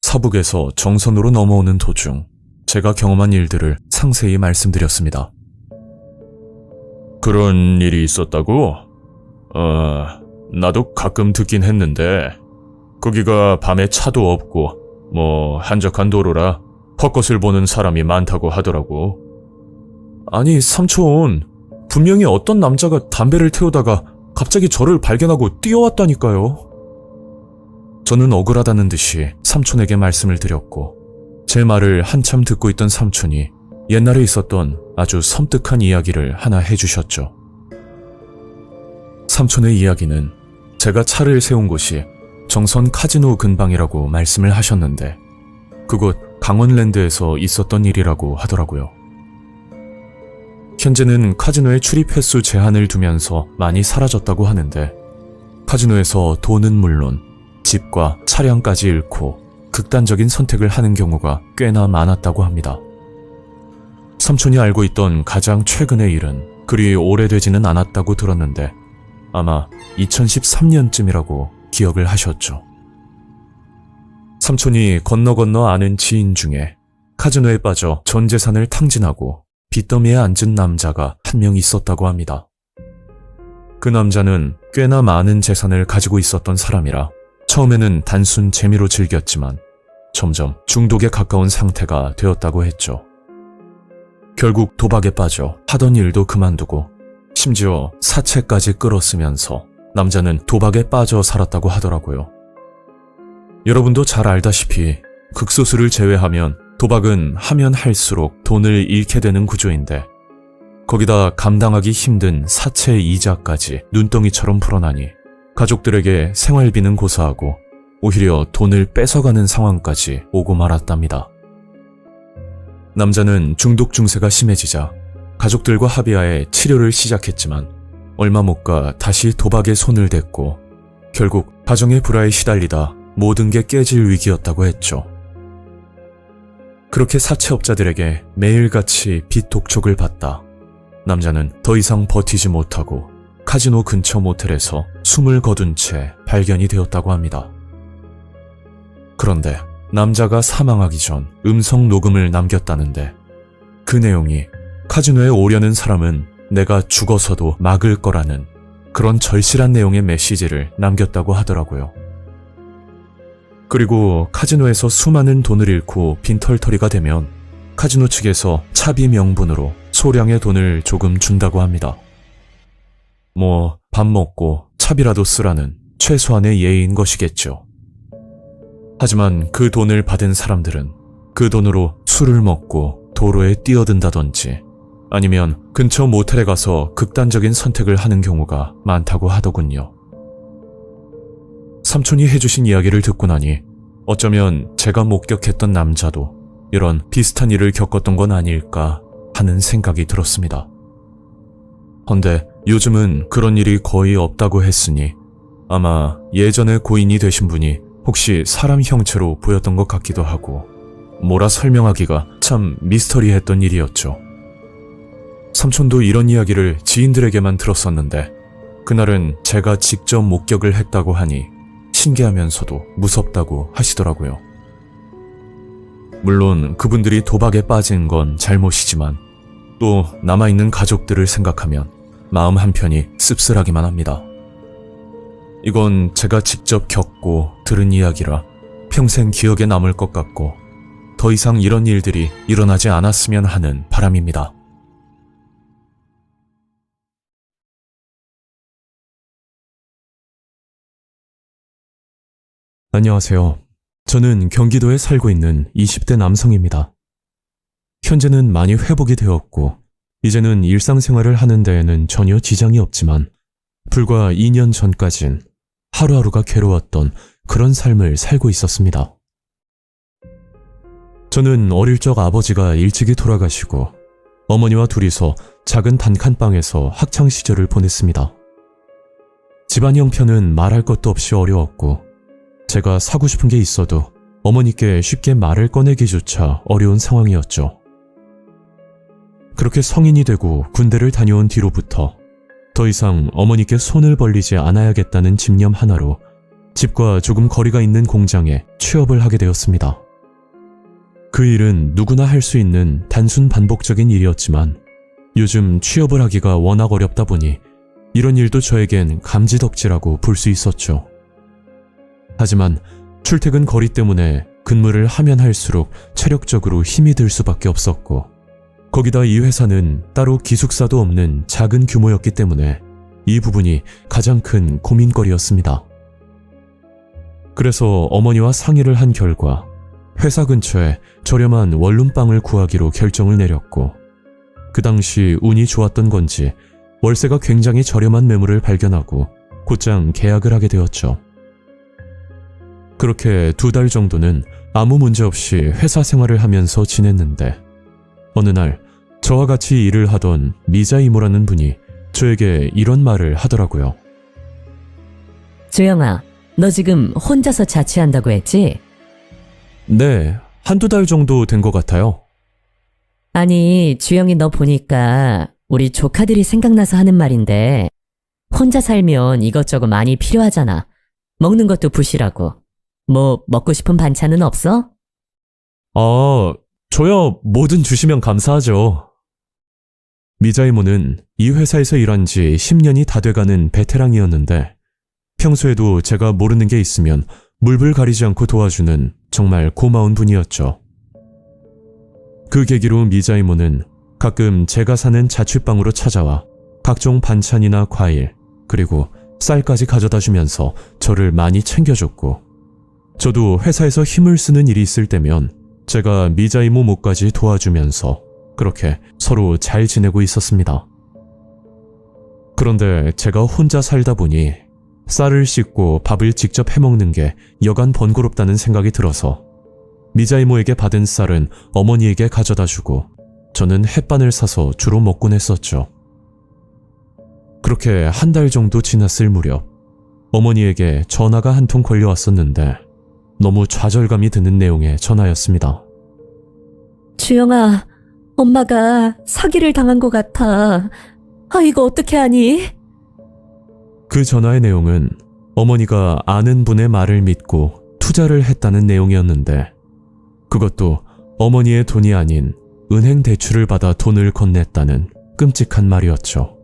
사북에서 정선으로 넘어오는 도중 제가 경험한 일들을 상세히 말씀드렸습니다. 그런 일이 있었다고? 나도 가끔 듣긴 했는데 거기가 밤에 차도 없고 한적한 도로라 헛것을 보는 사람이 많다고 하더라고. 아니 삼촌, 분명히 어떤 남자가 담배를 태우다가 갑자기 저를 발견하고 뛰어왔다니까요. 저는 억울하다는 듯이 삼촌에게 말씀을 드렸고 제 말을 한참 듣고 있던 삼촌이 옛날에 있었던 아주 섬뜩한 이야기를 하나 해주셨죠. 삼촌의 이야기는 제가 차를 세운 곳이 정선 카지노 근방이라고 말씀을 하셨는데 그곳 강원랜드에서 있었던 일이라고 하더라고요. 현재는 카지노의 출입 횟수 제한을 두면서 많이 사라졌다고 하는데 카지노에서 돈은 물론 집과 차량까지 잃고 극단적인 선택을 하는 경우가 꽤나 많았다고 합니다. 삼촌이 알고 있던 가장 최근의 일은 그리 오래되지는 않았다고 들었는데 아마 2013년쯤이라고 기억을 하셨죠. 삼촌이 건너 아는 지인 중에 카지노에 빠져 전 재산을 탕진하고 빚더미에 앉은 남자가 한 명 있었다고 합니다. 그 남자는 꽤나 많은 재산을 가지고 있었던 사람이라 처음에는 단순 재미로 즐겼지만 점점 중독에 가까운 상태가 되었다고 했죠. 결국 도박에 빠져 하던 일도 그만두고 심지어 사채까지 끌었으면서 남자는 도박에 빠져 살았다고 하더라고요. 여러분도 잘 알다시피 극소수를 제외하면 도박은 하면 할수록 돈을 잃게 되는 구조인데 거기다 감당하기 힘든 사채 이자까지 눈덩이처럼 불어나니 가족들에게 생활비는 고사하고 오히려 돈을 뺏어가는 상황까지 오고 말았답니다. 남자는 중독 증세가 심해지자 가족들과 합의하에 치료를 시작했지만 얼마 못 가 다시 도박에 손을 댔고 결국 가정의 불화에 시달리다 모든 게 깨질 위기였다고 했죠. 그렇게 사채업자들에게 매일같이 빚 독촉을 받다 남자는 더 이상 버티지 못하고 카지노 근처 모텔에서 숨을 거둔 채 발견이 되었다고 합니다. 그런데 남자가 사망하기 전 음성 녹음을 남겼다는데 그 내용이 카지노에 오려는 사람은 내가 죽어서도 막을 거라는 그런 절실한 내용의 메시지를 남겼다고 하더라고요. 그리고 카지노에서 수많은 돈을 잃고 빈털터리가 되면 카지노 측에서 차비 명분으로 소량의 돈을 조금 준다고 합니다. 밥 먹고 차비라도 쓰라는 최소한의 예의인 것이겠죠. 하지만 그 돈을 받은 사람들은 그 돈으로 술을 먹고 도로에 뛰어든다든지 아니면 근처 모텔에 가서 극단적인 선택을 하는 경우가 많다고 하더군요. 삼촌이 해주신 이야기를 듣고 나니 어쩌면 제가 목격했던 남자도 이런 비슷한 일을 겪었던 건 아닐까 하는 생각이 들었습니다. 헌데 요즘은 그런 일이 거의 없다고 했으니 아마 예전에 고인이 되신 분이 혹시 사람 형체로 보였던 것 같기도 하고 뭐라 설명하기가 참 미스터리했던 일이었죠. 삼촌도 이런 이야기를 지인들에게만 들었었는데 그날은 제가 직접 목격을 했다고 하니 신기하면서도 무섭다고 하시더라고요. 물론 그분들이 도박에 빠진 건 잘못이지만 또 남아있는 가족들을 생각하면 마음 한편이 씁쓸하기만 합니다. 이건 제가 직접 겪고 들은 이야기라 평생 기억에 남을 것 같고 더 이상 이런 일들이 일어나지 않았으면 하는 바람입니다. 안녕하세요. 저는 경기도에 살고 있는 20대 남성입니다. 현재는 많이 회복이 되었고 이제는 일상생활을 하는 데에는 전혀 지장이 없지만 불과 2년 전까진 하루하루가 괴로웠던 그런 삶을 살고 있었습니다. 저는 어릴 적 아버지가 일찍이 돌아가시고 어머니와 둘이서 작은 단칸방에서 학창시절을 보냈습니다. 집안 형편은 말할 것도 없이 어려웠고 제가 사고 싶은 게 있어도 어머니께 쉽게 말을 꺼내기조차 어려운 상황이었죠. 그렇게 성인이 되고 군대를 다녀온 뒤로부터 더 이상 어머니께 손을 벌리지 않아야겠다는 집념 하나로 집과 조금 거리가 있는 공장에 취업을 하게 되었습니다. 그 일은 누구나 할 수 있는 단순 반복적인 일이었지만 요즘 취업을 하기가 워낙 어렵다 보니 이런 일도 저에겐 감지덕지라고 볼 수 있었죠. 하지만 출퇴근 거리 때문에 근무를 하면 할수록 체력적으로 힘이 들 수밖에 없었고, 거기다 이 회사는 따로 기숙사도 없는 작은 규모였기 때문에 이 부분이 가장 큰 고민거리였습니다. 그래서 어머니와 상의를 한 결과 회사 근처에 저렴한 원룸방을 구하기로 결정을 내렸고, 그 당시 운이 좋았던 건지 월세가 굉장히 저렴한 매물을 발견하고 곧장 계약을 하게 되었죠. 그렇게 2달 정도는 아무 문제 없이 회사 생활을 하면서 지냈는데, 어느 날 저와 같이 일을 하던 미자 이모라는 분이 저에게 이런 말을 하더라고요. 주영아, 너 지금 혼자서 자취한다고 했지? 네, 1~2달 정도 된 것 같아요. 아니, 주영이 너 보니까 우리 조카들이 생각나서 하는 말인데, 혼자 살면 이것저것 많이 필요하잖아. 먹는 것도 부실하고. 뭐 먹고 싶은 반찬은 없어? 저야 뭐든 주시면 감사하죠. 미자 이모는 이 회사에서 일한 지 10년이 다 돼가는 베테랑이었는데, 평소에도 제가 모르는 게 있으면 물불 가리지 않고 도와주는 정말 고마운 분이었죠. 그 계기로 미자 이모는 가끔 제가 사는 자취방으로 찾아와 각종 반찬이나 과일, 그리고 쌀까지 가져다 주면서 저를 많이 챙겨줬고, 저도 회사에서 힘을 쓰는 일이 있을 때면 제가 미자 이모 몫까지 도와주면서 그렇게 서로 잘 지내고 있었습니다. 그런데 제가 혼자 살다 보니 쌀을 씻고 밥을 직접 해먹는 게 여간 번거롭다는 생각이 들어서 미자 이모에게 받은 쌀은 어머니에게 가져다 주고 저는 햇반을 사서 주로 먹곤 했었죠. 그렇게 1달 정도 지났을 무렵 어머니에게 전화가 한 통 걸려왔었는데 너무 좌절감이 드는 내용의 전화였습니다. 주영아, 엄마가 사기를 당한 것 같아. 이거 어떻게 하니? 그 전화의 내용은 어머니가 아는 분의 말을 믿고 투자를 했다는 내용이었는데, 그것도 어머니의 돈이 아닌 은행 대출을 받아 돈을 건넸다는 끔찍한 말이었죠.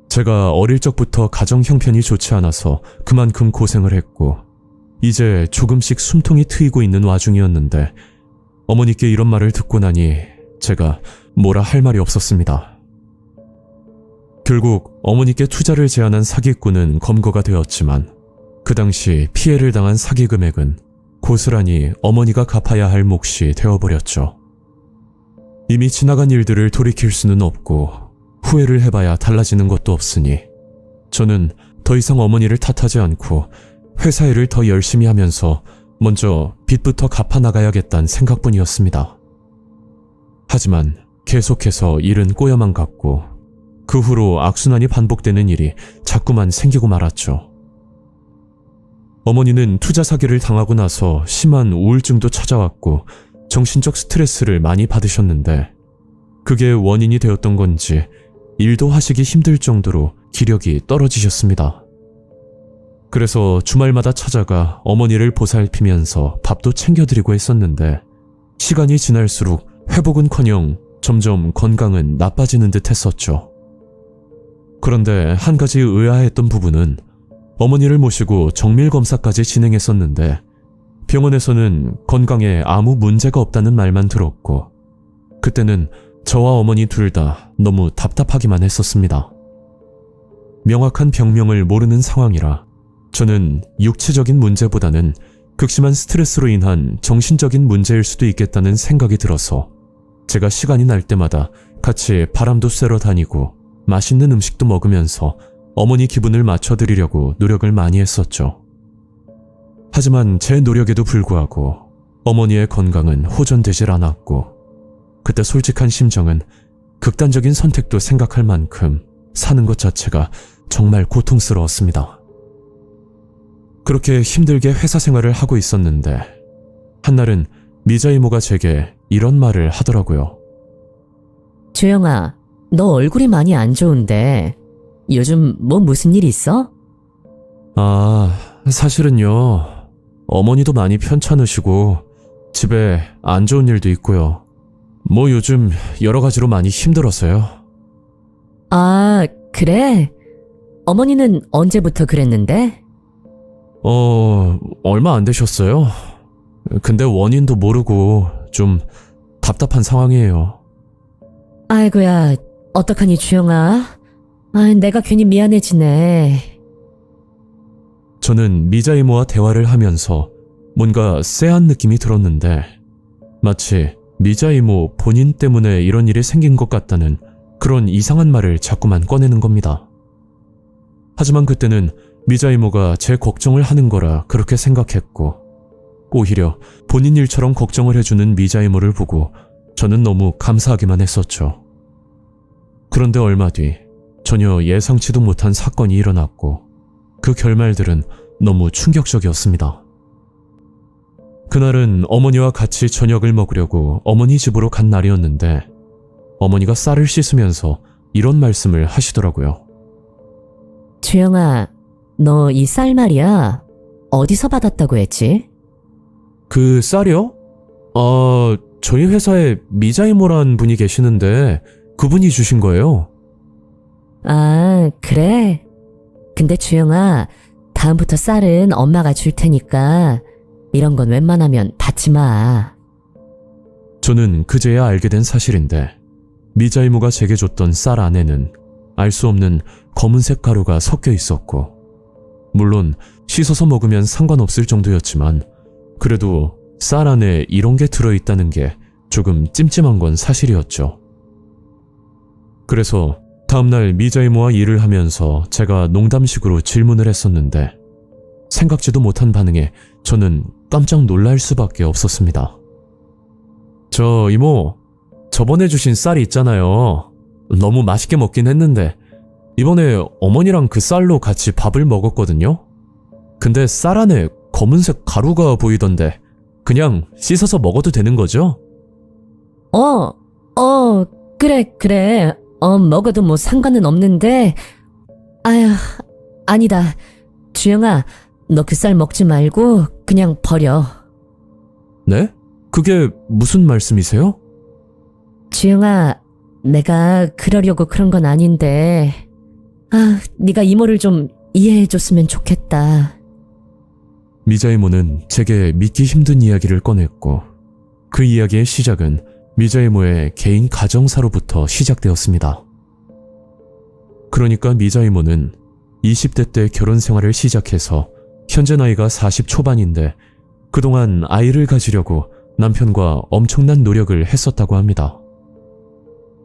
제가 어릴 적부터 가정 형편이 좋지 않아서 그만큼 고생을 했고, 이제 조금씩 숨통이 트이고 있는 와중이었는데 어머니께 이런 말을 듣고 나니 제가 뭐라 할 말이 없었습니다. 결국 어머니께 투자를 제안한 사기꾼은 검거가 되었지만 그 당시 피해를 당한 사기 금액은 고스란히 어머니가 갚아야 할 몫이 되어버렸죠. 이미 지나간 일들을 돌이킬 수는 없고 후회를 해봐야 달라지는 것도 없으니 저는 더 이상 어머니를 탓하지 않고 회사 일을 더 열심히 하면서 먼저 빚부터 갚아나가야겠다는 생각뿐이었습니다. 하지만 계속해서 일은 꼬여만 갔고 그 후로 악순환이 반복되는 일이 자꾸만 생기고 말았죠. 어머니는 투자 사기를 당하고 나서 심한 우울증도 찾아왔고 정신적 스트레스를 많이 받으셨는데, 그게 원인이 되었던 건지 일도 하시기 힘들 정도로 기력이 떨어지셨습니다. 그래서 주말마다 찾아가 어머니를 보살피면서 밥도 챙겨드리고 했었는데, 시간이 지날수록 회복은커녕 점점 건강은 나빠지는 듯 했었죠. 그런데 한 가지 의아했던 부분은 어머니를 모시고 정밀검사까지 진행했었는데 병원에서는 건강에 아무 문제가 없다는 말만 들었고, 그때는 저와 어머니 둘 다 너무 답답하기만 했었습니다. 명확한 병명을 모르는 상황이라 저는 육체적인 문제보다는 극심한 스트레스로 인한 정신적인 문제일 수도 있겠다는 생각이 들어서 제가 시간이 날 때마다 같이 바람도 쐬러 다니고 맛있는 음식도 먹으면서 어머니 기분을 맞춰드리려고 노력을 많이 했었죠. 하지만 제 노력에도 불구하고 어머니의 건강은 호전되질 않았고, 그때 솔직한 심정은 극단적인 선택도 생각할 만큼 사는 것 자체가 정말 고통스러웠습니다. 그렇게 힘들게 회사 생활을 하고 있었는데 한날은 미자 이모가 제게 이런 말을 하더라고요. 주영아, 너 얼굴이 많이 안 좋은데 요즘 뭐 무슨 일 있어? 사실은요, 어머니도 많이 편찮으시고 집에 안 좋은 일도 있고요. 뭐 요즘 여러 가지로 많이 힘들어서요. 그래? 어머니는 언제부터 그랬는데? 얼마 안 되셨어요. 근데 원인도 모르고 좀 답답한 상황이에요. 아이고야, 어떡하니 주영아? 내가 괜히 미안해지네. 저는 미자 이모와 대화를 하면서 뭔가 쎄한 느낌이 들었는데 마치 미자 이모 본인 때문에 이런 일이 생긴 것 같다는 그런 이상한 말을 자꾸만 꺼내는 겁니다. 하지만 그때는 미자 이모가 제 걱정을 하는 거라 그렇게 생각했고 오히려 본인 일처럼 걱정을 해주는 미자 이모를 보고 저는 너무 감사하기만 했었죠. 그런데 얼마 뒤 전혀 예상치도 못한 사건이 일어났고 그 결말들은 너무 충격적이었습니다. 그날은 어머니와 같이 저녁을 먹으려고 어머니 집으로 간 날이었는데 어머니가 쌀을 씻으면서 이런 말씀을 하시더라고요. 주영아, 너 이 쌀 말이야. 어디서 받았다고 했지? 그 쌀이요? 저희 회사에 미자 이모란 분이 계시는데 그분이 주신 거예요. 아, 그래? 근데 주영아, 다음부터 쌀은 엄마가 줄 테니까 이런 건 웬만하면 받지 마. 저는 그제야 알게 된 사실인데 미자 이모가 제게 줬던 쌀 안에는 알 수 없는 검은색 가루가 섞여 있었고 물론 씻어서 먹으면 상관없을 정도였지만 그래도 쌀 안에 이런 게 들어있다는 게 조금 찜찜한 건 사실이었죠. 그래서 다음날 미자 이모와 일을 하면서 제가 농담식으로 질문을 했었는데 생각지도 못한 반응에 저는 깜짝 놀랄 수밖에 없었습니다. 저 이모, 저번에 주신 쌀이 있잖아요. 너무 맛있게 먹긴 했는데 이번에 어머니랑 그 쌀로 같이 밥을 먹었거든요. 근데 쌀 안에 검은색 가루가 보이던데 그냥 씻어서 먹어도 되는 거죠? 그래. 먹어도 뭐 상관은 없는데. 아휴, 아니다. 주영아, 너 그 쌀 먹지 말고 그냥 버려. 네? 그게 무슨 말씀이세요? 주영아, 내가 그러려고 그런 건 아닌데. 네가 이모를 좀 이해해줬으면 좋겠다. 미자 이모는 제게 믿기 힘든 이야기를 꺼냈고 그 이야기의 시작은 미자 이모의 개인 가정사로부터 시작되었습니다. 그러니까 미자 이모는 20대 때 결혼 생활을 시작해서 현재 나이가 40 초반인데 그동안 아이를 가지려고 남편과 엄청난 노력을 했었다고 합니다.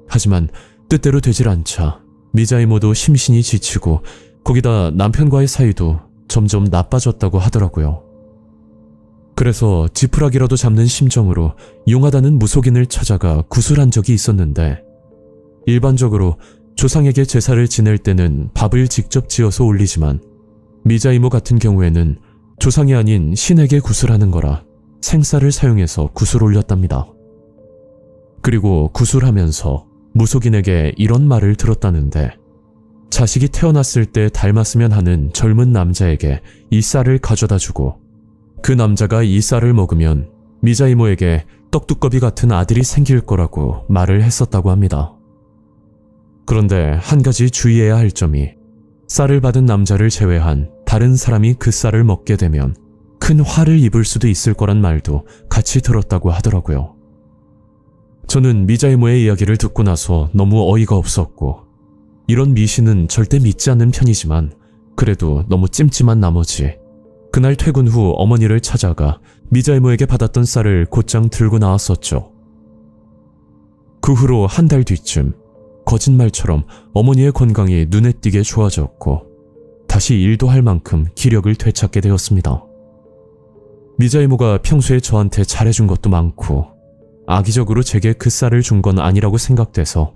하지만 뜻대로 되질 않자 미자 이모도 심신이 지치고 거기다 남편과의 사이도 점점 나빠졌다고 하더라고요. 그래서 지푸라기라도 잡는 심정으로 용하다는 무속인을 찾아가 구술한 적이 있었는데 일반적으로 조상에게 제사를 지낼 때는 밥을 직접 지어서 올리지만 미자 이모 같은 경우에는 조상이 아닌 신에게 구술하는 거라 생쌀을 사용해서 구슬 올렸답니다. 그리고 구술하면서 무속인에게 이런 말을 들었다는데 자식이 태어났을 때 닮았으면 하는 젊은 남자에게 이 쌀을 가져다 주고 그 남자가 이 쌀을 먹으면 미자 이모에게 떡두꺼비 같은 아들이 생길 거라고 말을 했었다고 합니다. 그런데 한 가지 주의해야 할 점이 쌀을 받은 남자를 제외한 다른 사람이 그 쌀을 먹게 되면 큰 화를 입을 수도 있을 거란 말도 같이 들었다고 하더라고요. 저는 미자 이모의 이야기를 듣고 나서 너무 어이가 없었고 이런 미신은 절대 믿지 않는 편이지만 그래도 너무 찜찜한 나머지 그날 퇴근 후 어머니를 찾아가 미자 이모에게 받았던 쌀을 곧장 들고 나왔었죠. 그 후로 한 달 뒤쯤 거짓말처럼 어머니의 건강이 눈에 띄게 좋아졌고 다시 일도 할 만큼 기력을 되찾게 되었습니다. 미자 이모가 평소에 저한테 잘해준 것도 많고 악의적으로 제게 그 쌀을 준 건 아니라고 생각돼서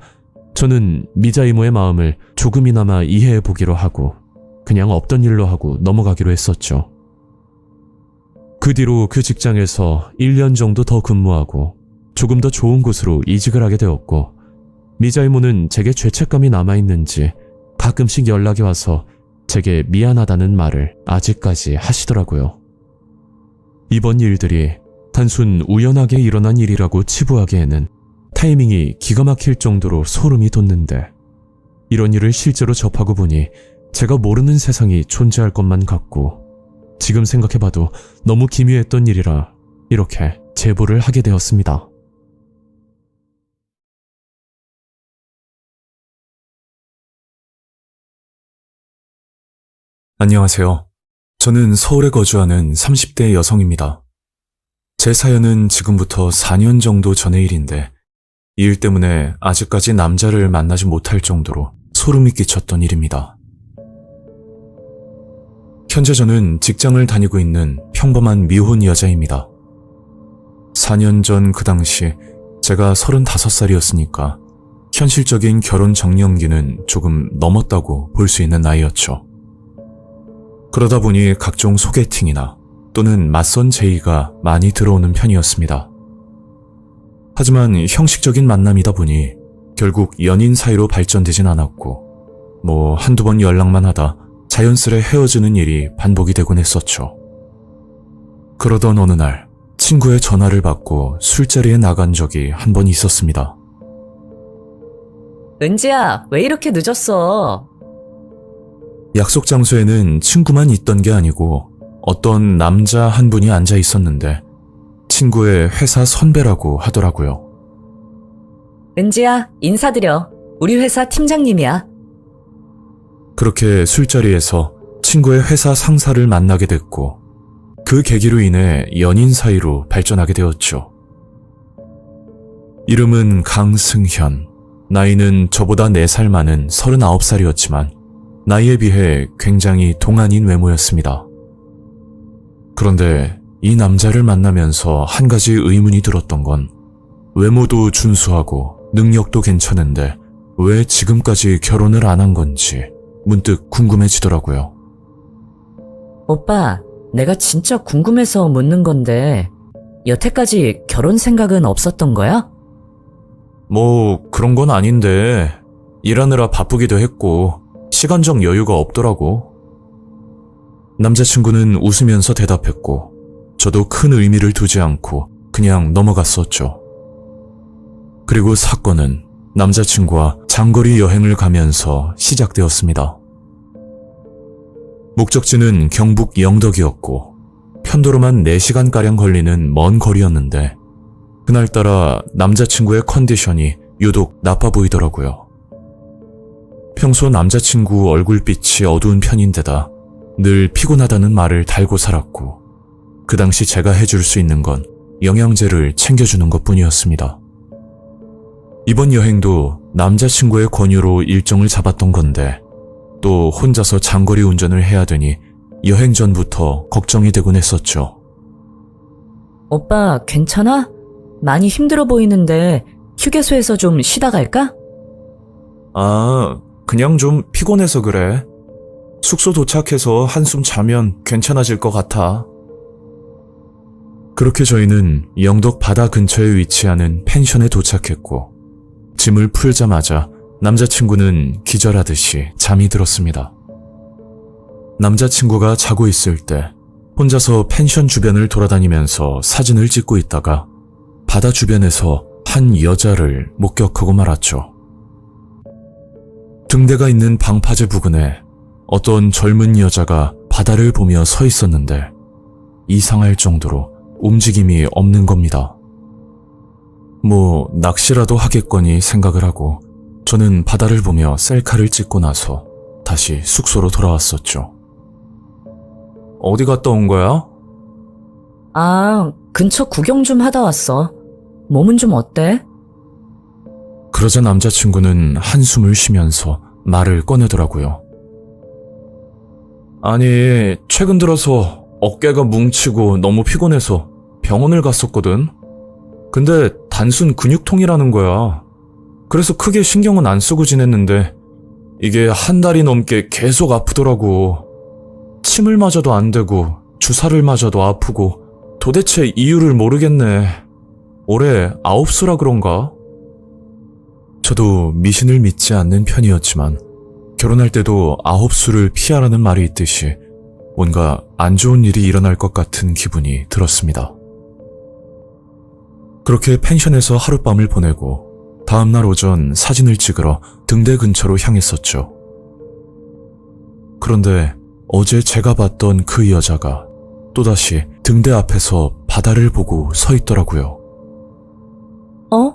저는 미자 이모의 마음을 조금이나마 이해해 보기로 하고 그냥 없던 일로 하고 넘어가기로 했었죠. 그 뒤로 그 직장에서 1년 정도 더 근무하고 조금 더 좋은 곳으로 이직을 하게 되었고 미자 이모는 제게 죄책감이 남아있는지 가끔씩 연락이 와서 제게 미안하다는 말을 아직까지 하시더라고요. 이번 일들이 단순 우연하게 일어난 일이라고 치부하기에는 타이밍이 기가 막힐 정도로 소름이 돋는데 이런 일을 실제로 접하고 보니 제가 모르는 세상이 존재할 것만 같고 지금 생각해봐도 너무 기묘했던 일이라 이렇게 제보를 하게 되었습니다. 안녕하세요. 저는 서울에 거주하는 30대 여성입니다. 제 사연은 지금부터 4년 정도 전의 일인데 이 일 때문에 아직까지 남자를 만나지 못할 정도로 소름이 끼쳤던 일입니다. 현재 저는 직장을 다니고 있는 평범한 미혼 여자입니다. 4년 전 그 당시 제가 35살이었으니까 현실적인 결혼 정년기는 조금 넘었다고 볼 수 있는 나이였죠. 그러다 보니 각종 소개팅이나 또는 맞선 제의가 많이 들어오는 편이었습니다. 하지만 형식적인 만남이다 보니 결국 연인 사이로 발전되진 않았고 한두 번 연락만 하다 자연스레 헤어지는 일이 반복이 되곤 했었죠. 그러던 어느 날 친구의 전화를 받고 술자리에 나간 적이 한 번 있었습니다. 은지야, 왜 이렇게 늦었어? 약속 장소에는 친구만 있던 게 아니고 어떤 남자 한 분이 앉아 있었는데 친구의 회사 선배라고 하더라고요. 은지야, 인사드려. 우리 회사 팀장님이야. 그렇게 술자리에서 친구의 회사 상사를 만나게 됐고 그 계기로 인해 연인 사이로 발전하게 되었죠. 이름은 강승현, 나이는 저보다 4살 많은 39살이었지만 나이에 비해 굉장히 동안인 외모였습니다. 그런데 이 남자를 만나면서 한 가지 의문이 들었던 건 외모도 준수하고 능력도 괜찮은데 왜 지금까지 결혼을 안 한 건지 문득 궁금해지더라고요. 오빠, 내가 진짜 궁금해서 묻는 건데 여태까지 결혼 생각은 없었던 거야? 그런 건 아닌데 일하느라 바쁘기도 했고 시간적 여유가 없더라고. 남자친구는 웃으면서 대답했고 저도 큰 의미를 두지 않고 그냥 넘어갔었죠. 그리고 사건은 남자친구와 장거리 여행을 가면서 시작되었습니다. 목적지는 경북 영덕이었고 편도로만 4시간가량 걸리는 먼 거리였는데 그날따라 남자친구의 컨디션이 유독 나빠 보이더라고요. 평소 남자친구 얼굴빛이 어두운 편인데다 늘 피곤하다는 말을 달고 살았고 그 당시 제가 해줄 수 있는 건 영양제를 챙겨주는 것뿐이었습니다. 이번 여행도 남자친구의 권유로 일정을 잡았던 건데 또 혼자서 장거리 운전을 해야 되니 여행 전부터 걱정이 되곤 했었죠. 오빠, 괜찮아? 많이 힘들어 보이는데 휴게소에서 좀 쉬다 갈까? 그냥 좀 피곤해서 그래. 숙소 도착해서 한숨 자면 괜찮아질 것 같아. 그렇게 저희는 영덕 바다 근처에 위치하는 펜션에 도착했고 짐을 풀자마자 남자친구는 기절하듯이 잠이 들었습니다. 남자친구가 자고 있을 때 혼자서 펜션 주변을 돌아다니면서 사진을 찍고 있다가 바다 주변에서 한 여자를 목격하고 말았죠. 등대가 있는 방파제 부근에 어떤 젊은 여자가 바다를 보며 서 있었는데 이상할 정도로 움직임이 없는 겁니다. 낚시라도 하겠거니 생각을 하고 저는 바다를 보며 셀카를 찍고 나서 다시 숙소로 돌아왔었죠. 어디 갔다 온 거야? 근처 구경 좀 하다 왔어. 몸은 좀 어때? 그러자 남자친구는 한숨을 쉬면서 말을 꺼내더라고요. 아니, 최근 들어서 어깨가 뭉치고 너무 피곤해서 병원을 갔었거든. 근데 단순 근육통이라는 거야. 그래서 크게 신경은 안 쓰고 지냈는데 이게 한 달이 넘게 계속 아프더라고. 침을 맞아도 안 되고 주사를 맞아도 아프고 도대체 이유를 모르겠네. 올해 9수라 그런가? 저도 미신을 믿지 않는 편이었지만 결혼할 때도 9수를 피하라는 말이 있듯이 뭔가 안 좋은 일이 일어날 것 같은 기분이 들었습니다. 그렇게 펜션에서 하룻밤을 보내고 다음날 오전 사진을 찍으러 등대 근처로 향했었죠. 그런데 어제 제가 봤던 그 여자가 또다시 등대 앞에서 바다를 보고 서 있더라고요. 어?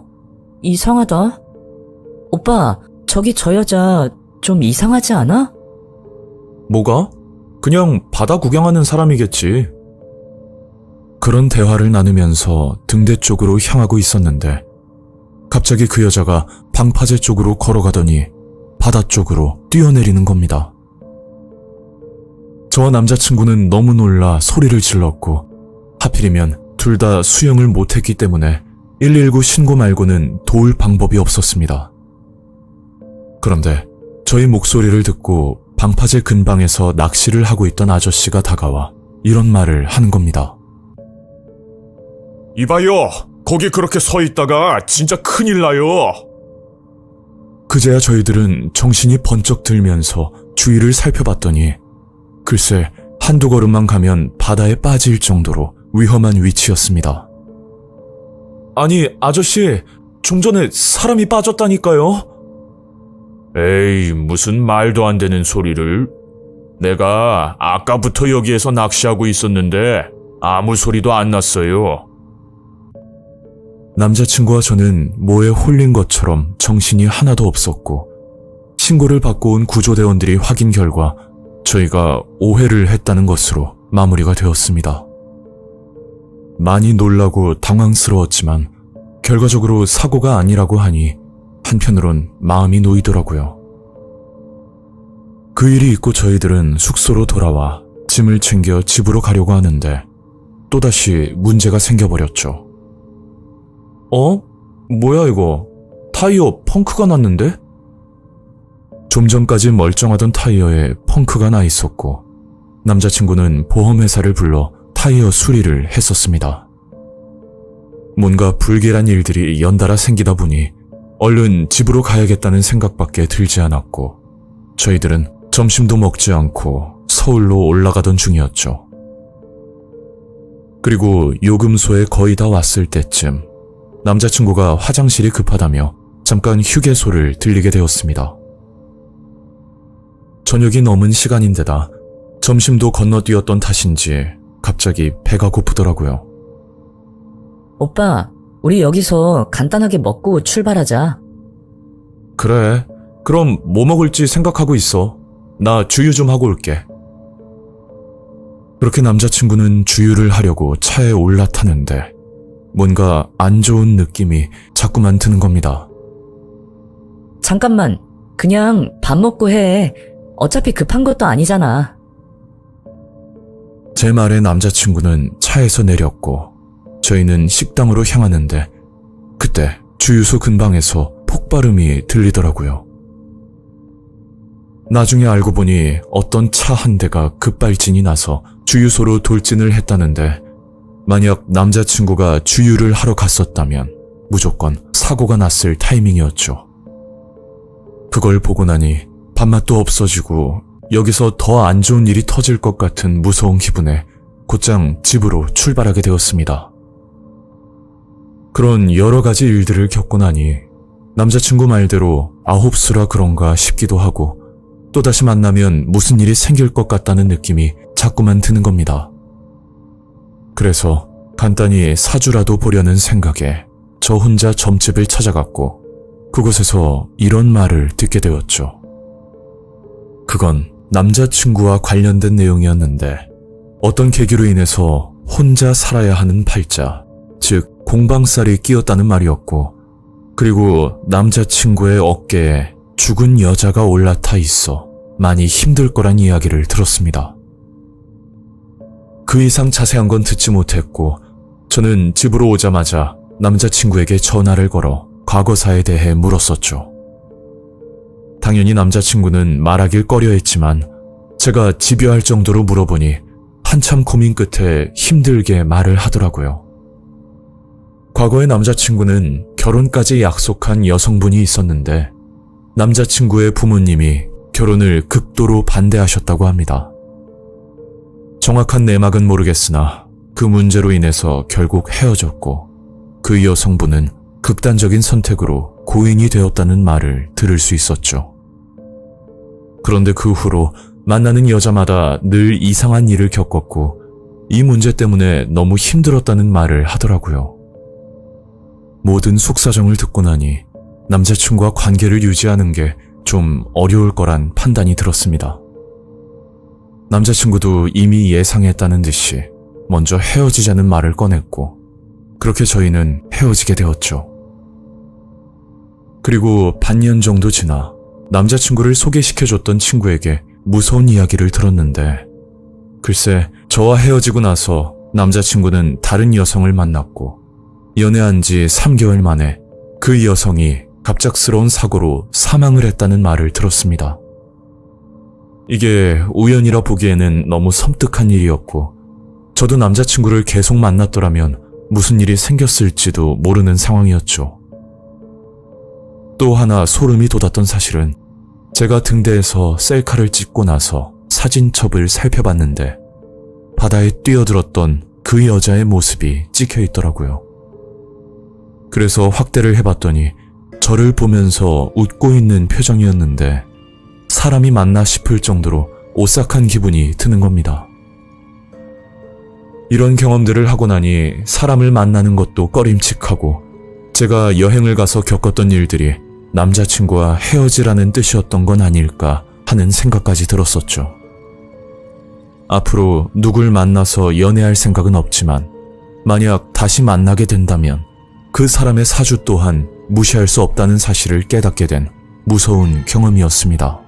이상하다. 오빠, 저기 저 여자 좀 이상하지 않아? 뭐가? 그냥 바다 구경하는 사람이겠지. 그런 대화를 나누면서 등대 쪽으로 향하고 있었는데 갑자기 그 여자가 방파제 쪽으로 걸어가더니 바다 쪽으로 뛰어내리는 겁니다. 저와 남자친구는 너무 놀라 소리를 질렀고 하필이면 둘 다 수영을 못했기 때문에 119 신고 말고는 도울 방법이 없었습니다. 그런데 저희 목소리를 듣고 방파제 근방에서 낚시를 하고 있던 아저씨가 다가와 이런 말을 하는 겁니다. 이봐요, 거기 그렇게 서 있다가 진짜 큰일 나요. 그제야 저희들은 정신이 번쩍 들면서 주위를 살펴봤더니 글쎄 한두 걸음만 가면 바다에 빠질 정도로 위험한 위치였습니다. 아니 아저씨, 좀 전에 사람이 빠졌다니까요? 에이, 무슨 말도 안 되는 소리를. 내가 아까부터 여기에서 낚시하고 있었는데 아무 소리도 안 났어요. 남자친구와 저는 뭐에 홀린 것처럼 정신이 하나도 없었고 신고를 받고 온 구조대원들이 확인 결과 저희가 오해를 했다는 것으로 마무리가 되었습니다. 많이 놀라고 당황스러웠지만 결과적으로 사고가 아니라고 하니 한편으론 마음이 놓이더라고요. 그 일이 있고 저희들은 숙소로 돌아와 짐을 챙겨 집으로 가려고 하는데 또다시 문제가 생겨버렸죠. 뭐야 이거? 타이어 펑크가 났는데? 좀 전까지 멀쩡하던 타이어에 펑크가 나 있었고 남자친구는 보험회사를 불러 타이어 수리를 했었습니다. 뭔가 불길한 일들이 연달아 생기다 보니 얼른 집으로 가야겠다는 생각밖에 들지 않았고 저희들은 점심도 먹지 않고 서울로 올라가던 중이었죠. 그리고 요금소에 거의 다 왔을 때쯤 남자친구가 화장실이 급하다며 잠깐 휴게소를 들리게 되었습니다. 저녁이 넘은 시간인데다 점심도 건너뛰었던 탓인지 갑자기 배가 고프더라고요. 오빠, 우리 여기서 간단하게 먹고 출발하자. 그래, 그럼 뭐 먹을지 생각하고 있어. 나 주유 좀 하고 올게. 그렇게 남자친구는 주유를 하려고 차에 올라타는데 뭔가 안 좋은 느낌이 자꾸만 드는 겁니다. 잠깐만, 그냥 밥 먹고 해. 어차피 급한 것도 아니잖아. 제 말에 남자친구는 차에서 내렸고 저희는 식당으로 향하는데 그때 주유소 근방에서 폭발음이 들리더라고요. 나중에 알고 보니 어떤 차 한 대가 급발진이 나서 주유소로 돌진을 했다는데 만약 남자친구가 주유를 하러 갔었다면 무조건 사고가 났을 타이밍이었죠. 그걸 보고 나니 밥맛도 없어지고 여기서 더 안 좋은 일이 터질 것 같은 무서운 기분에 곧장 집으로 출발하게 되었습니다. 그런 여러 가지 일들을 겪고 나니 남자친구 말대로 아홉수라 그런가 싶기도 하고 또다시 만나면 무슨 일이 생길 것 같다는 느낌이 자꾸만 드는 겁니다. 그래서 간단히 사주라도 보려는 생각에 저 혼자 점집을 찾아갔고 그곳에서 이런 말을 듣게 되었죠. 그건 남자친구와 관련된 내용이었는데 어떤 계기로 인해서 혼자 살아야 하는 팔자, 즉 공방살이 끼었다는 말이었고 그리고 남자친구의 어깨에 죽은 여자가 올라타 있어 많이 힘들 거란 이야기를 들었습니다. 그 이상 자세한 건 듣지 못했고 저는 집으로 오자마자 남자친구에게 전화를 걸어 과거사에 대해 물었었죠. 당연히 남자친구는 말하길 꺼려했지만 제가 집요할 정도로 물어보니 한참 고민 끝에 힘들게 말을 하더라고요. 과거에 남자친구는 결혼까지 약속한 여성분이 있었는데 남자친구의 부모님이 결혼을 극도로 반대하셨다고 합니다. 정확한 내막은 모르겠으나 그 문제로 인해서 결국 헤어졌고 그 여성분은 극단적인 선택으로 고인이 되었다는 말을 들을 수 있었죠. 그런데 그 후로 만나는 여자마다 늘 이상한 일을 겪었고 이 문제 때문에 너무 힘들었다는 말을 하더라고요. 모든 속사정을 듣고 나니 남자친구와 관계를 유지하는 게 좀 어려울 거란 판단이 들었습니다. 남자친구도 이미 예상했다는 듯이 먼저 헤어지자는 말을 꺼냈고 그렇게 저희는 헤어지게 되었죠. 그리고 반년 정도 지나 남자친구를 소개시켜줬던 친구에게 무서운 이야기를 들었는데 글쎄 저와 헤어지고 나서 남자친구는 다른 여성을 만났고 연애한 지 3개월 만에 그 여성이 갑작스러운 사고로 사망을 했다는 말을 들었습니다. 이게 우연이라 보기에는 너무 섬뜩한 일이었고 저도 남자친구를 계속 만났더라면 무슨 일이 생겼을지도 모르는 상황이었죠. 또 하나 소름이 돋았던 사실은 제가 등대에서 셀카를 찍고 나서 사진첩을 살펴봤는데 바다에 뛰어들었던 그 여자의 모습이 찍혀 있더라고요. 그래서 확대를 해봤더니 저를 보면서 웃고 있는 표정이었는데 사람이 맞나 싶을 정도로 오싹한 기분이 드는 겁니다. 이런 경험들을 하고 나니 사람을 만나는 것도 꺼림칙하고 제가 여행을 가서 겪었던 일들이 남자친구와 헤어지라는 뜻이었던 건 아닐까 하는 생각까지 들었었죠. 앞으로 누굴 만나서 연애할 생각은 없지만 만약 다시 만나게 된다면 그 사람의 사주 또한 무시할 수 없다는 사실을 깨닫게 된 무서운 경험이었습니다.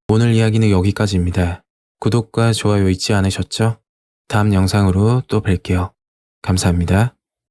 오늘 이야기는 여기까지입니다. 구독과 좋아요 잊지 않으셨죠? 다음 영상으로 또 뵐게요. 감사합니다.